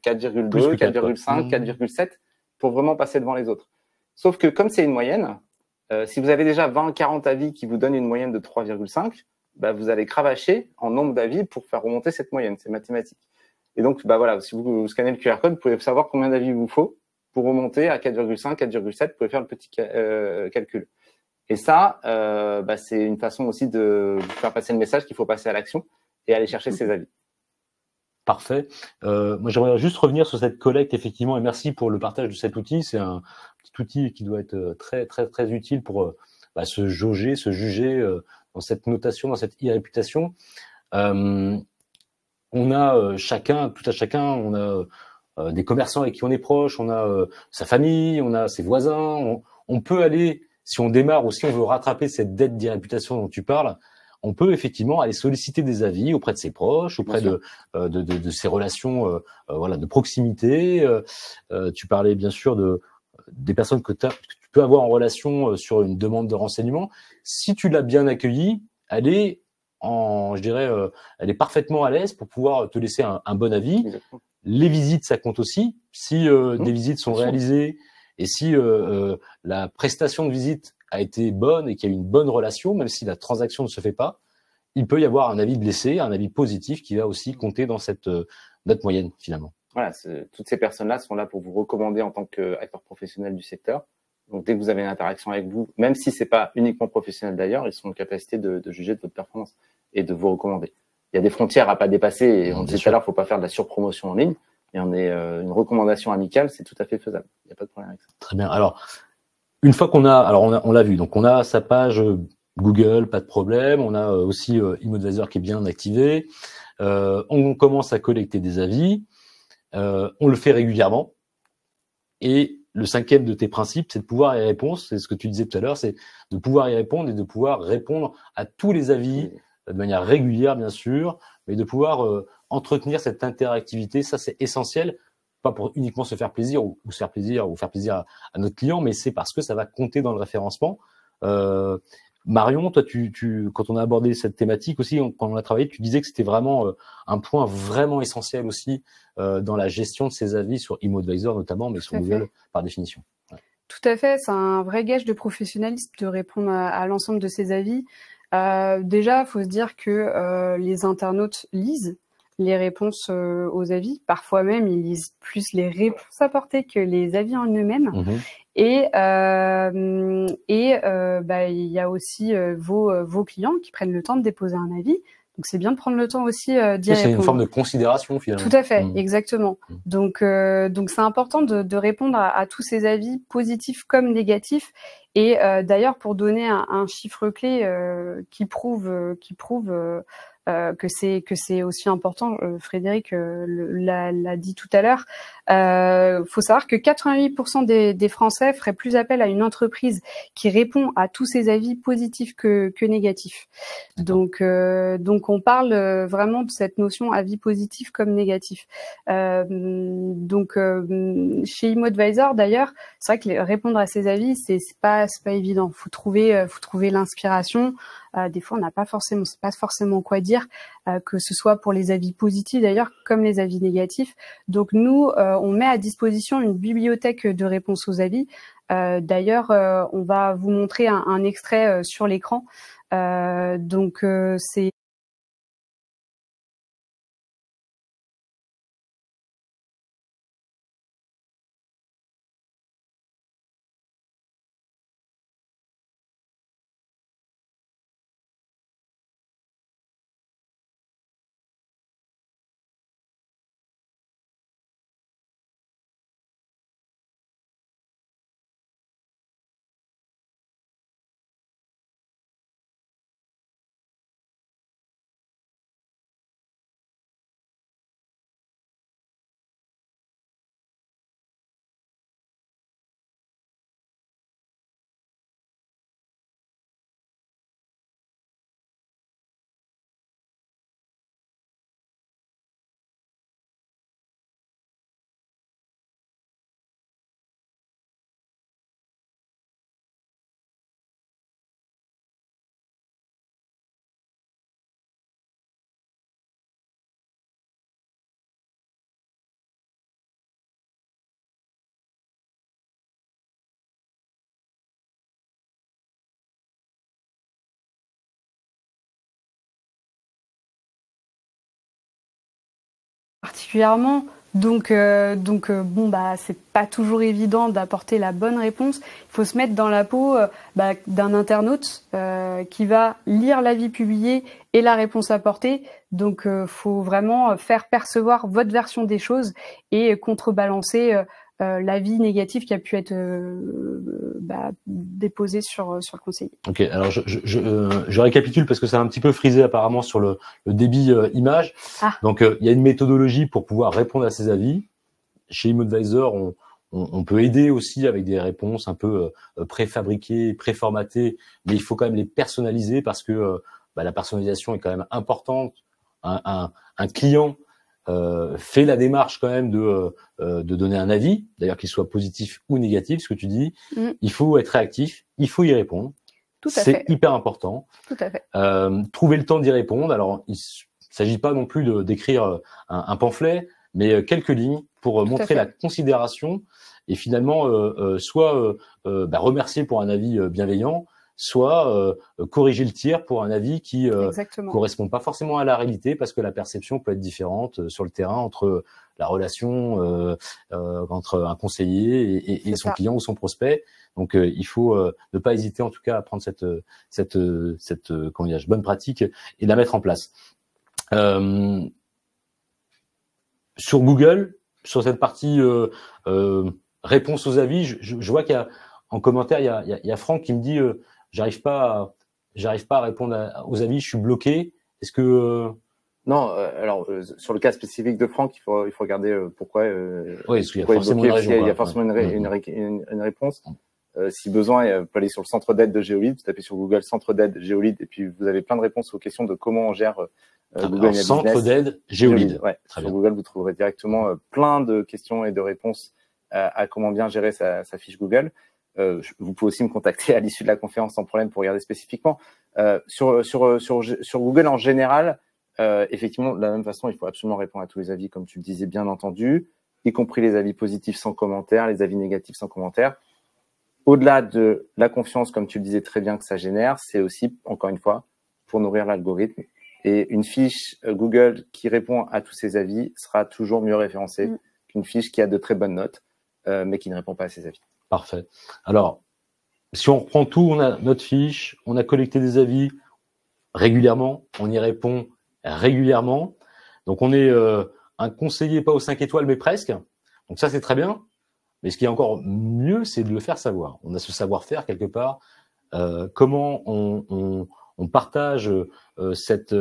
4,2, 4,5, 4,7 pour vraiment passer devant les autres. Sauf que comme c'est une moyenne, si vous avez déjà 20, 40 avis qui vous donnent une moyenne de 3,5, bah, vous allez cravacher en nombre d'avis pour faire remonter cette moyenne. C'est mathématique. Et donc, bah voilà, si vous scannez le QR code, vous pouvez savoir combien d'avis il vous faut pour remonter à 4,5, 4,7. Vous pouvez faire le petit calcul. Et ça, bah, c'est une façon aussi de vous faire passer le message qu'il faut passer à l'action et aller chercher ses avis. Parfait. Moi, j'aimerais juste revenir sur cette collecte, effectivement, et merci pour le partage de cet outil. C'est un petit outil qui doit être très, très, très utile pour se jauger, se juger dans cette notation, dans cette e-réputation. On a chacun, tout à chacun, on a des commerçants avec qui on est proche, on a sa famille, on a ses voisins. On peut aller, si on démarre ou si on veut rattraper cette dette d'e-réputation dont tu parles, on peut effectivement aller solliciter des avis auprès de ses proches, auprès de ses relations voilà, de proximité. Tu parlais bien sûr des personnes que tu peux avoir en relation sur une demande de renseignement. Si tu l'as bien accueillie, elle est elle est parfaitement à l'aise pour pouvoir te laisser un bon avis. Exactement. Les visites, ça compte aussi. Si des visites sont réalisées et si la prestation de visite a été bonne et qu'il y a eu une bonne relation, même si la transaction ne se fait pas, il peut y avoir un avis blessé, un avis positif qui va aussi compter dans cette note moyenne finalement. Voilà, toutes ces personnes-là sont là pour vous recommander en tant qu'acteur professionnel du secteur. Donc, dès que vous avez une interaction avec vous, même si c'est pas uniquement professionnel d'ailleurs, ils sont en capacité de juger de votre performance et de vous recommander. Il y a des frontières à pas dépasser et on disait tout à l'heure, faut pas faire de la surpromotion en ligne. Et une recommandation amicale, c'est tout à fait faisable. Il n'y a pas de problème avec ça. Très bien. Alors, une fois on l'a vu. Donc, on a sa page Google, pas de problème. On a aussi ImoAdvisor qui est bien activé. On commence à collecter des avis. On le fait régulièrement. Et le cinquième de tes principes, c'est de pouvoir y répondre. C'est ce que tu disais tout à l'heure, c'est de pouvoir y répondre et de pouvoir répondre à tous les avis de manière régulière, bien sûr, mais de pouvoir entretenir cette interactivité. Ça, c'est essentiel, pas pour uniquement se faire plaisir ou se faire plaisir ou faire plaisir à notre client, mais c'est parce que ça va compter dans le référencement. Marion, toi, quand on a abordé cette thématique aussi, quand on a travaillé, tu disais que c'était vraiment un point vraiment essentiel aussi dans la gestion de ces avis sur ImoAdvisor notamment, mais sur Google par définition. Ouais. Tout à fait, c'est un vrai gage de professionnalisme de répondre à l'ensemble de ces avis. Déjà, il faut se dire que les internautes lisent les réponses aux avis. Parfois même, ils lisent plus les réponses apportées que les avis en eux-mêmes. Mmh. Et il y a aussi vos clients qui prennent le temps de déposer un avis. Donc, c'est bien de prendre le temps aussi d'y répondre. C'est une forme de considération, finalement. Tout à fait, exactement. Donc, c'est important de répondre à tous ces avis positifs comme négatifs. Et d'ailleurs, pour donner un chiffre clé qui prouve que c'est aussi important. Frédéric l'a dit tout à l'heure. Faut savoir que 88% des Français feraient plus appel à une entreprise qui répond à tous ces avis positifs que négatifs. Donc on parle vraiment de cette notion avis positif comme négatif. Chez ImoAdvisor d'ailleurs, c'est vrai que répondre à ces avis, c'est pas évident. Faut trouver l'inspiration. Des fois, on sait pas forcément quoi dire, que ce soit pour les avis positifs d'ailleurs, comme les avis négatifs. Donc nous, on met à disposition une bibliothèque de réponses aux avis. D'ailleurs, on va vous montrer un extrait sur l'écran. C'est particulièrement. C'est pas toujours évident d'apporter la bonne réponse. Il faut se mettre dans la peau d'un internaute qui va lire l'avis publié et la réponse apportée. Donc, faut vraiment faire percevoir votre version des choses et contrebalancer l'avis négatif qui a pu être déposé sur le conseiller. Ok, alors je récapitule parce que ça a un petit peu frisé apparemment sur le débit image. Donc il y a une méthodologie pour pouvoir répondre à ces avis. Chez ImoAdvisor, on peut aider aussi avec des réponses un peu préfabriquées, préformatées, mais il faut quand même les personnaliser parce que la personnalisation est quand même importante. Un client fait la démarche quand même de donner un avis, d'ailleurs qu'il soit positif ou négatif, ce que tu dis. Il faut être réactif, il faut y répondre. C'est hyper important. Tout à fait. Trouver le temps d'y répondre. Alors, il s'agit pas non plus d'écrire un pamphlet, mais quelques lignes pour montrer la considération et finalement soit remercier pour un avis bienveillant, soit corriger le tir pour un avis qui correspond pas forcément à la réalité parce que la perception peut être différente sur le terrain entre la relation entre un conseiller et son client ou son prospect. Donc il faut ne pas hésiter en tout cas à prendre cette bonne pratique et la mettre en place. Sur Google, sur cette partie réponse aux avis, je vois qu'il y a en commentaire il y a Franck qui me dit j'arrive pas à répondre aux avis, je suis bloqué. Est-ce que non, alors sur le cas spécifique de Franck, il faut regarder pourquoi. Oui, parce qu'il y a forcément une raison. Il y a forcément une réponse. Si besoin, vous pouvez aller sur le centre d'aide de Géolide, vous tapez sur Google centre d'aide Géolide et puis vous avez plein de réponses aux questions de comment on gère Google My centre Business. d'aide Géolide. Ouais. Sur Google, vous trouverez directement plein de questions et de réponses à comment bien gérer sa fiche Google. Vous pouvez aussi me contacter à l'issue de la conférence sans problème pour regarder spécifiquement. Sur Google en général, effectivement, de la même façon, il faut absolument répondre à tous les avis, comme tu le disais, bien entendu, y compris les avis positifs sans commentaire, les avis négatifs sans commentaire. Au-delà de la confiance, comme tu le disais très bien que ça génère, c'est aussi, encore une fois, pour nourrir l'algorithme. Et une fiche Google qui répond à tous ces avis sera toujours mieux référencée qu'une fiche qui a de très bonnes notes, mais qui ne répond pas à ces avis. Parfait. Alors, si on reprend tout, on a notre fiche, on a collecté des avis régulièrement, on y répond régulièrement. Donc, on est un conseiller pas aux 5 étoiles, mais presque. Donc, ça, c'est très bien. Mais ce qui est encore mieux, c'est de le faire savoir. On a ce savoir-faire quelque part. Comment on on partage cette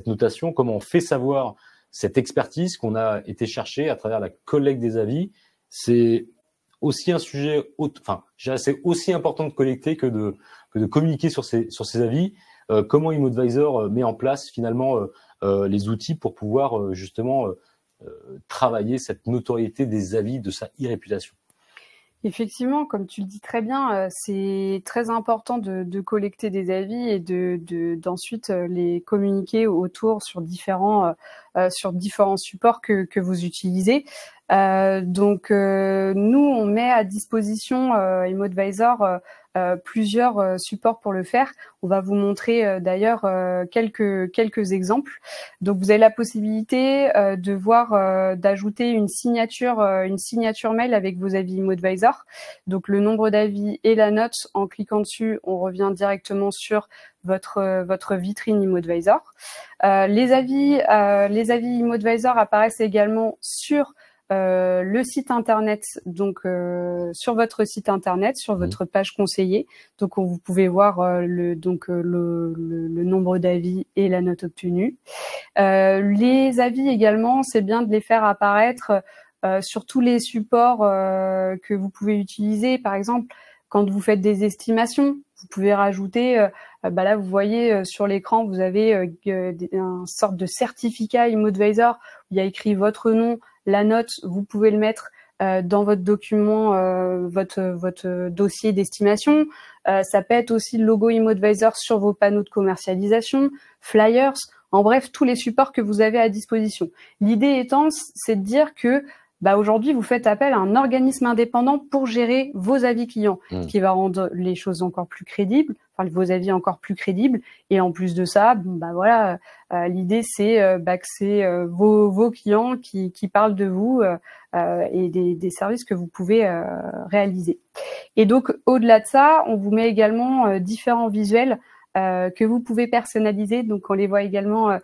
notation, comment on fait savoir cette expertise qu'on a été chercher à travers la collecte des avis. C'est aussi un sujet, c'est aussi important de collecter que de communiquer sur ces avis. Comment ImoAdvisor met en place finalement les outils pour pouvoir justement travailler cette notoriété des avis, de sa e-réputation. Effectivement, comme tu le dis très bien, c'est très important de collecter des avis et d'ensuite les communiquer autour sur différents supports que vous utilisez. Donc nous, on met à disposition ImoAdvisor plusieurs supports pour le faire. On va vous montrer d'ailleurs quelques exemples. Donc vous avez la possibilité de voir d'ajouter une signature mail avec vos avis ImoAdvisor. Donc le nombre d'avis et la note, en cliquant dessus, on revient directement sur votre vitrine ImoAdvisor. Les avis ImoAdvisor apparaissent également sur le site internet, donc sur votre site internet, sur votre page conseillée. Donc vous pouvez voir le nombre d'avis et la note obtenue. Les avis également, c'est bien de les faire apparaître sur tous les supports que vous pouvez utiliser. Par exemple, quand vous faites des estimations, vous pouvez rajouter, là vous voyez sur l'écran, vous avez une sorte de certificat ImoAdvisor où il y a écrit votre nom, la note, vous pouvez le mettre dans votre document, votre dossier d'estimation. Ça peut être aussi le logo ImoAdvisor sur vos panneaux de commercialisation, flyers, en bref, tous les supports que vous avez à disposition. L'idée étant, c'est de dire que aujourd'hui, vous faites appel à un organisme indépendant pour gérer vos avis clients, ce qui va rendre les choses encore plus crédibles, vos avis encore plus crédibles. Et en plus de ça, l'idée c'est que c'est vos clients qui parlent de vous et des services que vous pouvez réaliser. Et donc, au-delà de ça, on vous met également différents visuels que vous pouvez personnaliser. Donc, on les voit également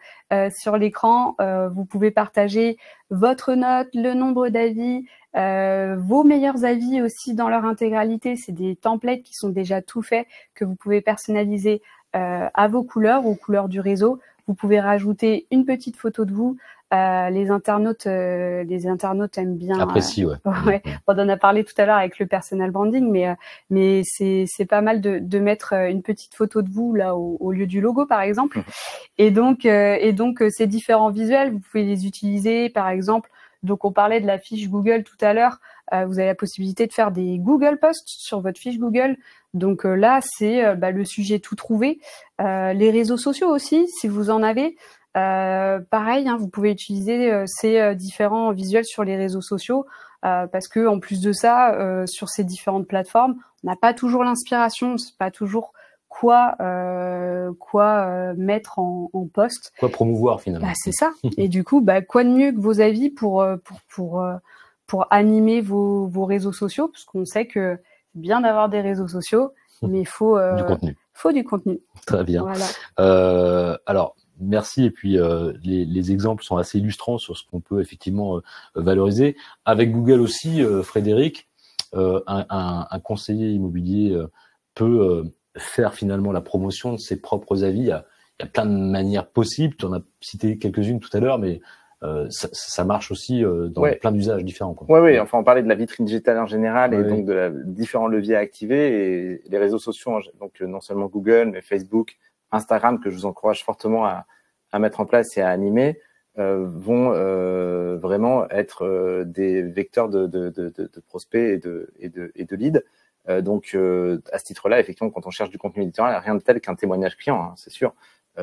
sur l'écran. Vous pouvez partager votre note, le nombre d'avis, vos meilleurs avis aussi dans leur intégralité. C'est des templates qui sont déjà tout faits, que vous pouvez personnaliser à vos couleurs, aux couleurs du réseau. Vous pouvez rajouter une petite photo de vous. Les internautes aiment bien. Apprécient, ouais. On en a parlé tout à l'heure avec le personal branding, mais c'est pas mal de mettre une petite photo de vous là au lieu du logo, par exemple. Et donc ces différents visuels, vous pouvez les utiliser, par exemple. Donc on parlait de la fiche Google tout à l'heure. Vous avez la possibilité de faire des Google Posts sur votre fiche Google. Donc là, c'est le sujet tout trouvé. Les réseaux sociaux aussi, si vous en avez. Pareil, vous pouvez utiliser ces différents visuels sur les réseaux sociaux parce que en plus de ça, sur ces différentes plateformes, on n'a pas toujours l'inspiration, c'est pas toujours quoi mettre en post. Quoi promouvoir finalement. C'est ça. Et du coup, quoi de mieux que vos avis pour animer vos réseaux sociaux, parce qu'on sait que c'est bien d'avoir des réseaux sociaux, mais il faut du contenu. Très bien. Voilà. Alors. Merci. Et puis les exemples sont assez illustrants sur ce qu'on peut effectivement valoriser. Avec Google aussi, Frédéric, un conseiller immobilier peut faire finalement la promotion de ses propres avis. Il y a plein de manières possibles. Tu en as cité quelques-unes tout à l'heure, mais ça marche aussi dans plein d'usages différents. Oui. Enfin, on parlait de la vitrine digitale en général et donc de différents leviers à activer et les réseaux sociaux. Donc non seulement Google, mais Facebook, Instagram, que je vous encourage fortement à mettre en place et à animer, vont vraiment être des vecteurs de prospects et de leads. Donc à ce titre-là, effectivement, quand on cherche du contenu éditorial, rien de tel qu'un témoignage client, c'est sûr.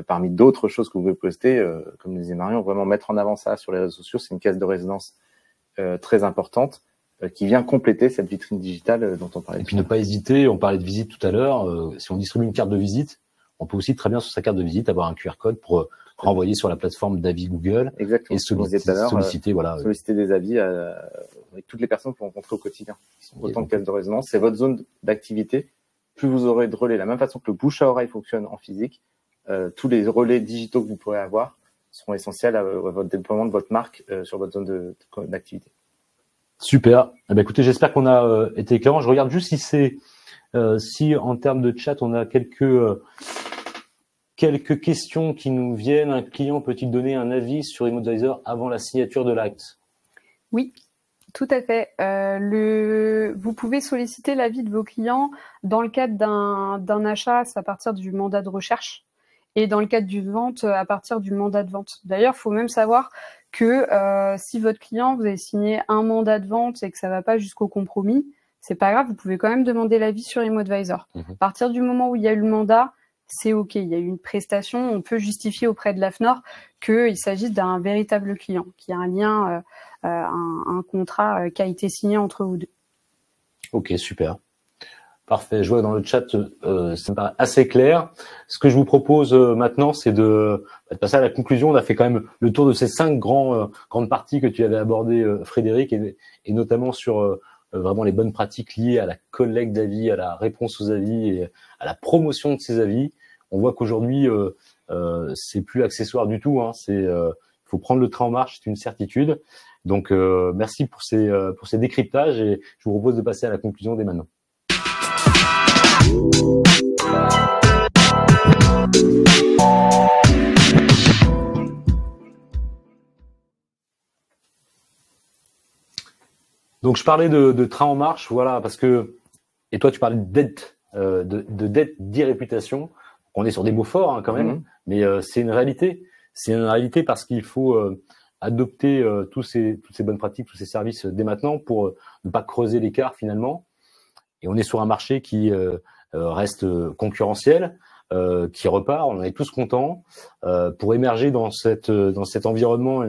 Parmi d'autres choses que vous pouvez poster, comme le disait Marion, vraiment mettre en avant ça sur les réseaux sociaux, c'est une caisse de résonance très importante qui vient compléter cette vitrine digitale dont on parlait. Et puis ne pas hésiter, on parlait de visite tout à l'heure, si on distribue une carte de visite, on peut aussi très bien sur sa carte de visite avoir un QR code pour renvoyer sur la plateforme d'avis Google. Exactement. Et solliciter des avis avec toutes les personnes que vous rencontrez au quotidien. Autant de caisses de résonance, c'est votre zone d'activité. Plus vous aurez de relais, de la même façon que le bouche à oreille fonctionne en physique, tous les relais digitaux que vous pourrez avoir seront essentiels à votre déploiement de votre marque sur votre zone d'activité. Super. Écoutez, j'espère qu'on a été éclairant. Je regarde juste si en termes de chat, on a quelques quelques questions qui nous viennent. Un client peut-il donner un avis sur ImmoAdvisor avant la signature de l'acte? Oui, tout à fait. Vous pouvez solliciter l'avis de vos clients dans le cadre d'un achat, c'est à partir du mandat de recherche, et dans le cadre d'une vente, à partir du mandat de vente. D'ailleurs, il faut même savoir que si votre client, vous avez signé un mandat de vente et que ça va pas jusqu'au compromis, c'est pas grave, vous pouvez quand même demander l'avis sur ImmoAdvisor. À partir du moment où il y a eu le mandat, c'est OK, il y a eu une prestation, on peut justifier auprès de l'AFNOR qu'il s'agit d'un véritable client, qu'il y a un lien, un contrat qui a été signé entre vous deux. Ok, super. Parfait. Je vois dans le chat, ça me paraît assez clair. Ce que je vous propose maintenant, c'est de passer à la conclusion. On a fait quand même le tour de ces 5 grandes parties que tu avais abordées, Frédéric, et notamment sur vraiment les bonnes pratiques liées à la collecte d'avis, à la réponse aux avis et à la promotion de ces avis. On voit qu'aujourd'hui, c'est plus accessoire du tout. Hein. Faut prendre le train en marche, c'est une certitude. Donc, merci pour ces décryptages et je vous propose de passer à la conclusion dès maintenant. Donc, je parlais de train en marche, voilà, parce que, et toi, tu parlais de dette, de dette d'irréputation. On est sur des mots forts, hein, quand même, mais c'est une réalité. C'est une réalité parce qu'il faut adopter toutes ces bonnes pratiques, tous ces services dès maintenant pour ne pas creuser l'écart finalement. Et on est sur un marché qui reste concurrentiel, qui repart. On en est tous contents. Pour émerger dans cet environnement,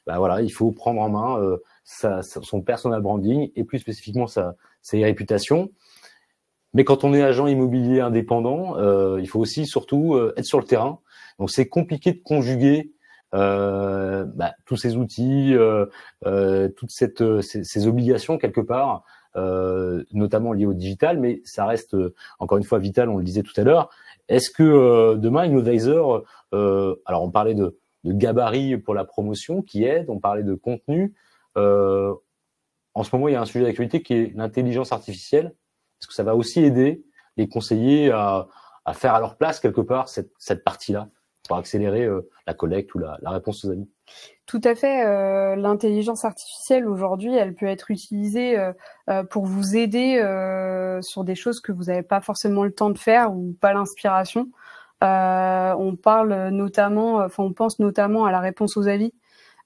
voilà, il faut prendre en main son personal branding et plus spécifiquement sa réputation. Mais quand on est agent immobilier indépendant, il faut aussi surtout être sur le terrain. Donc c'est compliqué de conjuguer tous ces outils, toutes ces obligations quelque part, notamment liées au digital, mais ça reste encore une fois vital, on le disait tout à l'heure. Est-ce que demain, ImmoAdvisor, alors on parlait de gabarit pour la promotion qui aide, on parlait de contenu. En ce moment, il y a un sujet d'actualité qui est l'intelligence artificielle. Est-ce que ça va aussi aider les conseillers à faire à leur place quelque part cette partie-là pour accélérer la collecte ou la réponse aux avis? Tout à fait. L'intelligence artificielle aujourd'hui, elle peut être utilisée pour vous aider sur des choses que vous n'avez pas forcément le temps de faire ou pas l'inspiration. On parle notamment, on pense notamment à la réponse aux avis.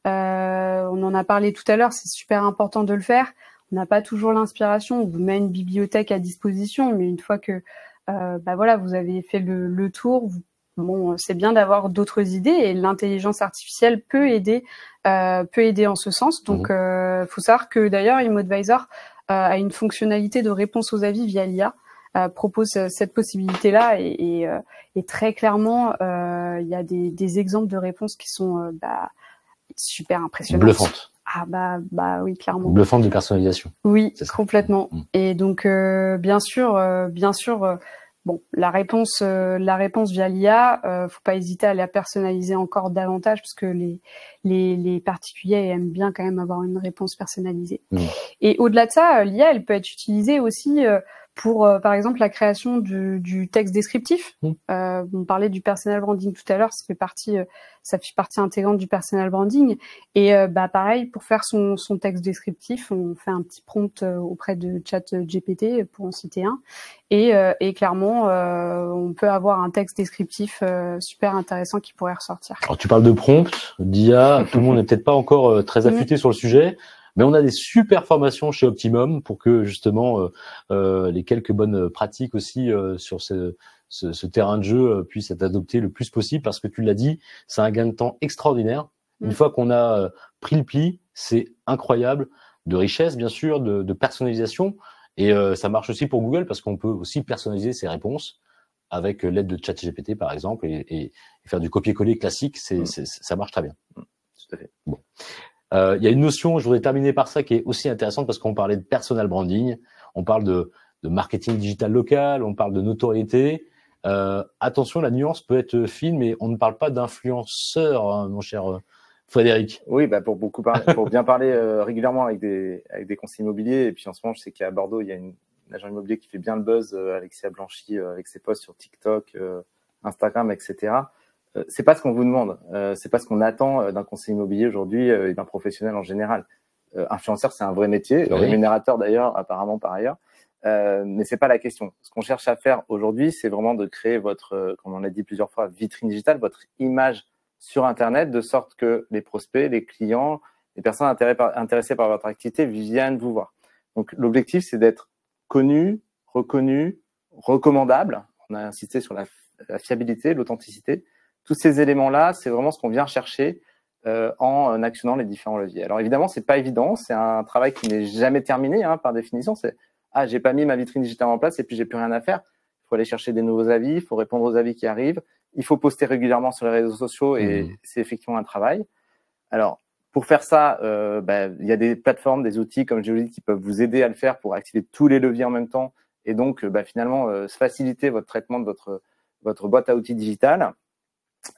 On en a parlé tout à l'heure, c'est super important de le faire. On n'a pas toujours l'inspiration. On vous met une bibliothèque à disposition, mais une fois que voilà, vous avez fait le tour, c'est bien d'avoir d'autres idées et l'intelligence artificielle peut aider en ce sens. Donc, faut savoir que d'ailleurs, ImmoAdvisor a une fonctionnalité de réponse aux avis via l'IA, propose cette possibilité-là et très clairement, il y a des exemples de réponses qui sont super impressionnantes. Bluffantes. Ah oui, clairement. Bluffante de personnalisation. Oui, complètement. Et donc, bien sûr. Bon, la réponse via l'IA, faut pas hésiter à la personnaliser encore davantage parce que les particuliers aiment bien quand même avoir une réponse personnalisée. Et au-delà de ça, l'IA, elle peut être utilisée aussi pour, par exemple, la création du texte descriptif. On parlait du personal branding tout à l'heure, ça fait partie intégrante du personal branding. Et pareil, pour faire son texte descriptif, on fait un petit prompt auprès de ChatGPT, pour en citer un. Et clairement, on peut avoir un texte descriptif super intéressant qui pourrait ressortir. Alors tu parles de prompt, d'IA, tout le monde n'est peut-être pas encore très affûté sur le sujet. Mais on a des super formations chez Optimum pour que justement les quelques bonnes pratiques aussi sur ce terrain de jeu puissent être adoptées le plus possible parce que tu l'as dit, c'est un gain de temps extraordinaire. Une fois qu'on a pris le pli, c'est incroyable, de richesse bien sûr, de personnalisation et ça marche aussi pour Google parce qu'on peut aussi personnaliser ses réponses avec l'aide de ChatGPT par exemple et faire du copier-coller classique, ça marche très bien. Tout à fait. Bon. Il y a une notion, je voudrais terminer par ça, qui est aussi intéressante parce qu'on parlait de personal branding, on parle de marketing digital local, on parle de notoriété. Attention, la nuance peut être fine, mais on ne parle pas d'influenceur, hein, mon cher Frédéric. Oui, pour bien parler régulièrement avec des conseillers immobiliers. Et puis en ce moment, je sais qu'à Bordeaux, il y a une agent immobilier qui fait bien le buzz, Alexia Blanchi, avec ses posts sur TikTok, Instagram, etc. C'est pas ce qu'on vous demande. C'est pas ce qu'on attend d'un conseiller immobilier aujourd'hui et d'un professionnel en général. Influenceur, c'est un vrai métier, rémunérateur d'ailleurs, apparemment par ailleurs. Mais c'est pas la question. Ce qu'on cherche à faire aujourd'hui, c'est vraiment de créer votre, comme on l'a dit plusieurs fois, vitrine digitale, votre image sur Internet, de sorte que les prospects, les clients, les personnes intéressées par votre activité viennent vous voir. Donc, l'objectif, c'est d'être connu, reconnu, recommandable. On a insisté sur la fiabilité, l'authenticité. Tous ces éléments-là, c'est vraiment ce qu'on vient chercher en actionnant les différents leviers. Alors, évidemment, c'est pas évident. C'est un travail qui n'est jamais terminé, par définition. C'est j'ai pas mis ma vitrine digitale en place et puis j'ai plus rien à faire. Il faut aller chercher des nouveaux avis, il faut répondre aux avis qui arrivent. Il faut poster régulièrement sur les réseaux sociaux et c'est effectivement un travail. Alors, pour faire ça, il y a des plateformes, des outils, comme je vous dis, qui peuvent vous aider à le faire pour activer tous les leviers en même temps et donc finalement faciliter votre traitement de votre boîte à outils digitale.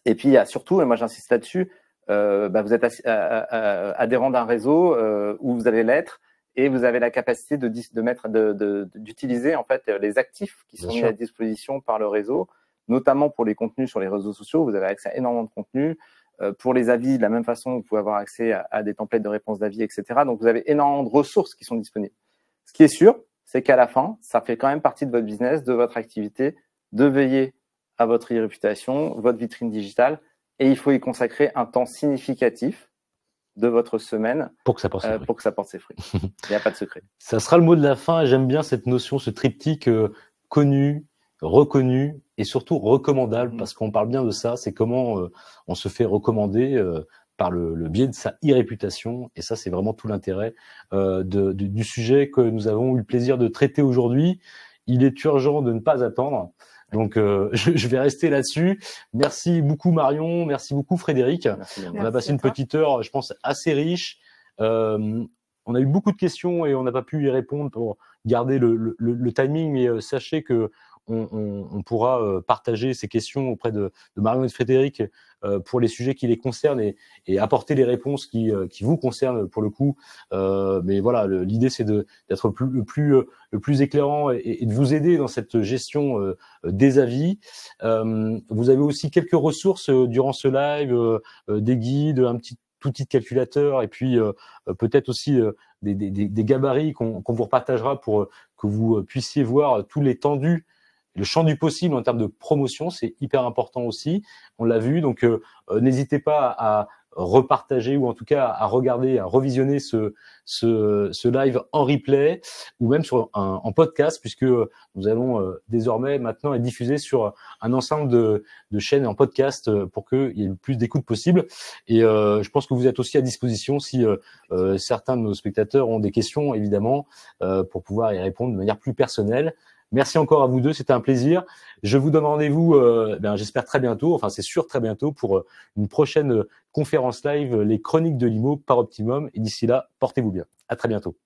Et puis, il y a surtout, et moi j'insiste là-dessus, vous êtes adhérent d'un réseau où vous allez l'être et vous avez la capacité d'utiliser en fait les actifs qui sont mis à disposition par le réseau, notamment pour les contenus sur les réseaux sociaux. Vous avez accès à énormément de contenus. Pour les avis, de la même façon, vous pouvez avoir accès à des templates de réponse d'avis, etc. Donc, vous avez énormément de ressources qui sont disponibles. Ce qui est sûr, c'est qu'à la fin, ça fait quand même partie de votre business, de votre activité, de veiller à votre e-réputation, votre vitrine digitale, et il faut y consacrer un temps significatif de votre semaine pour que ça porte ses fruits. Il n'y a pas de secret. Ça sera le mot de la fin. J'aime bien cette notion, ce triptyque connu, reconnu et surtout recommandable, parce qu'on parle bien de ça. C'est comment on se fait recommander par le biais de sa e-réputation. Et ça, c'est vraiment tout l'intérêt du sujet que nous avons eu le plaisir de traiter aujourd'hui. Il est urgent de ne pas attendre. Donc, je vais rester là-dessus. Merci beaucoup Marion, merci beaucoup Frédéric. On a passé une petite heure, je pense, assez riche. On a eu beaucoup de questions et on n'a pas pu y répondre pour garder le timing, mais sachez que on pourra partager ces questions auprès de Marion et de Frédéric pour les sujets qui les concernent et apporter les réponses qui vous concernent pour le coup. Mais voilà, l'idée c'est d'être le plus éclairant et de vous aider dans cette gestion des avis. Vous avez aussi quelques ressources durant ce live, des guides, un petit outil de calculateur et puis peut-être aussi des gabarits qu'on vous repartagera pour que vous puissiez voir tout l'étendue, le champ du possible en termes de promotion. C'est hyper important aussi, on l'a vu. Donc n'hésitez pas à repartager ou en tout cas à regarder, à revisionner ce live en replay ou même en podcast, puisque nous allons désormais maintenant être diffusés sur un ensemble de chaînes en podcast pour qu'il y ait le plus d'écoute possible. Et je pense que vous êtes aussi à disposition si certains de nos spectateurs ont des questions, évidemment, pour pouvoir y répondre de manière plus personnelle. Merci encore à vous deux, c'était un plaisir. Je vous donne rendez-vous, j'espère très bientôt, enfin c'est sûr très bientôt, pour une prochaine conférence live, les chroniques de l'IMO par Optimum. Et d'ici là, portez-vous bien. À très bientôt.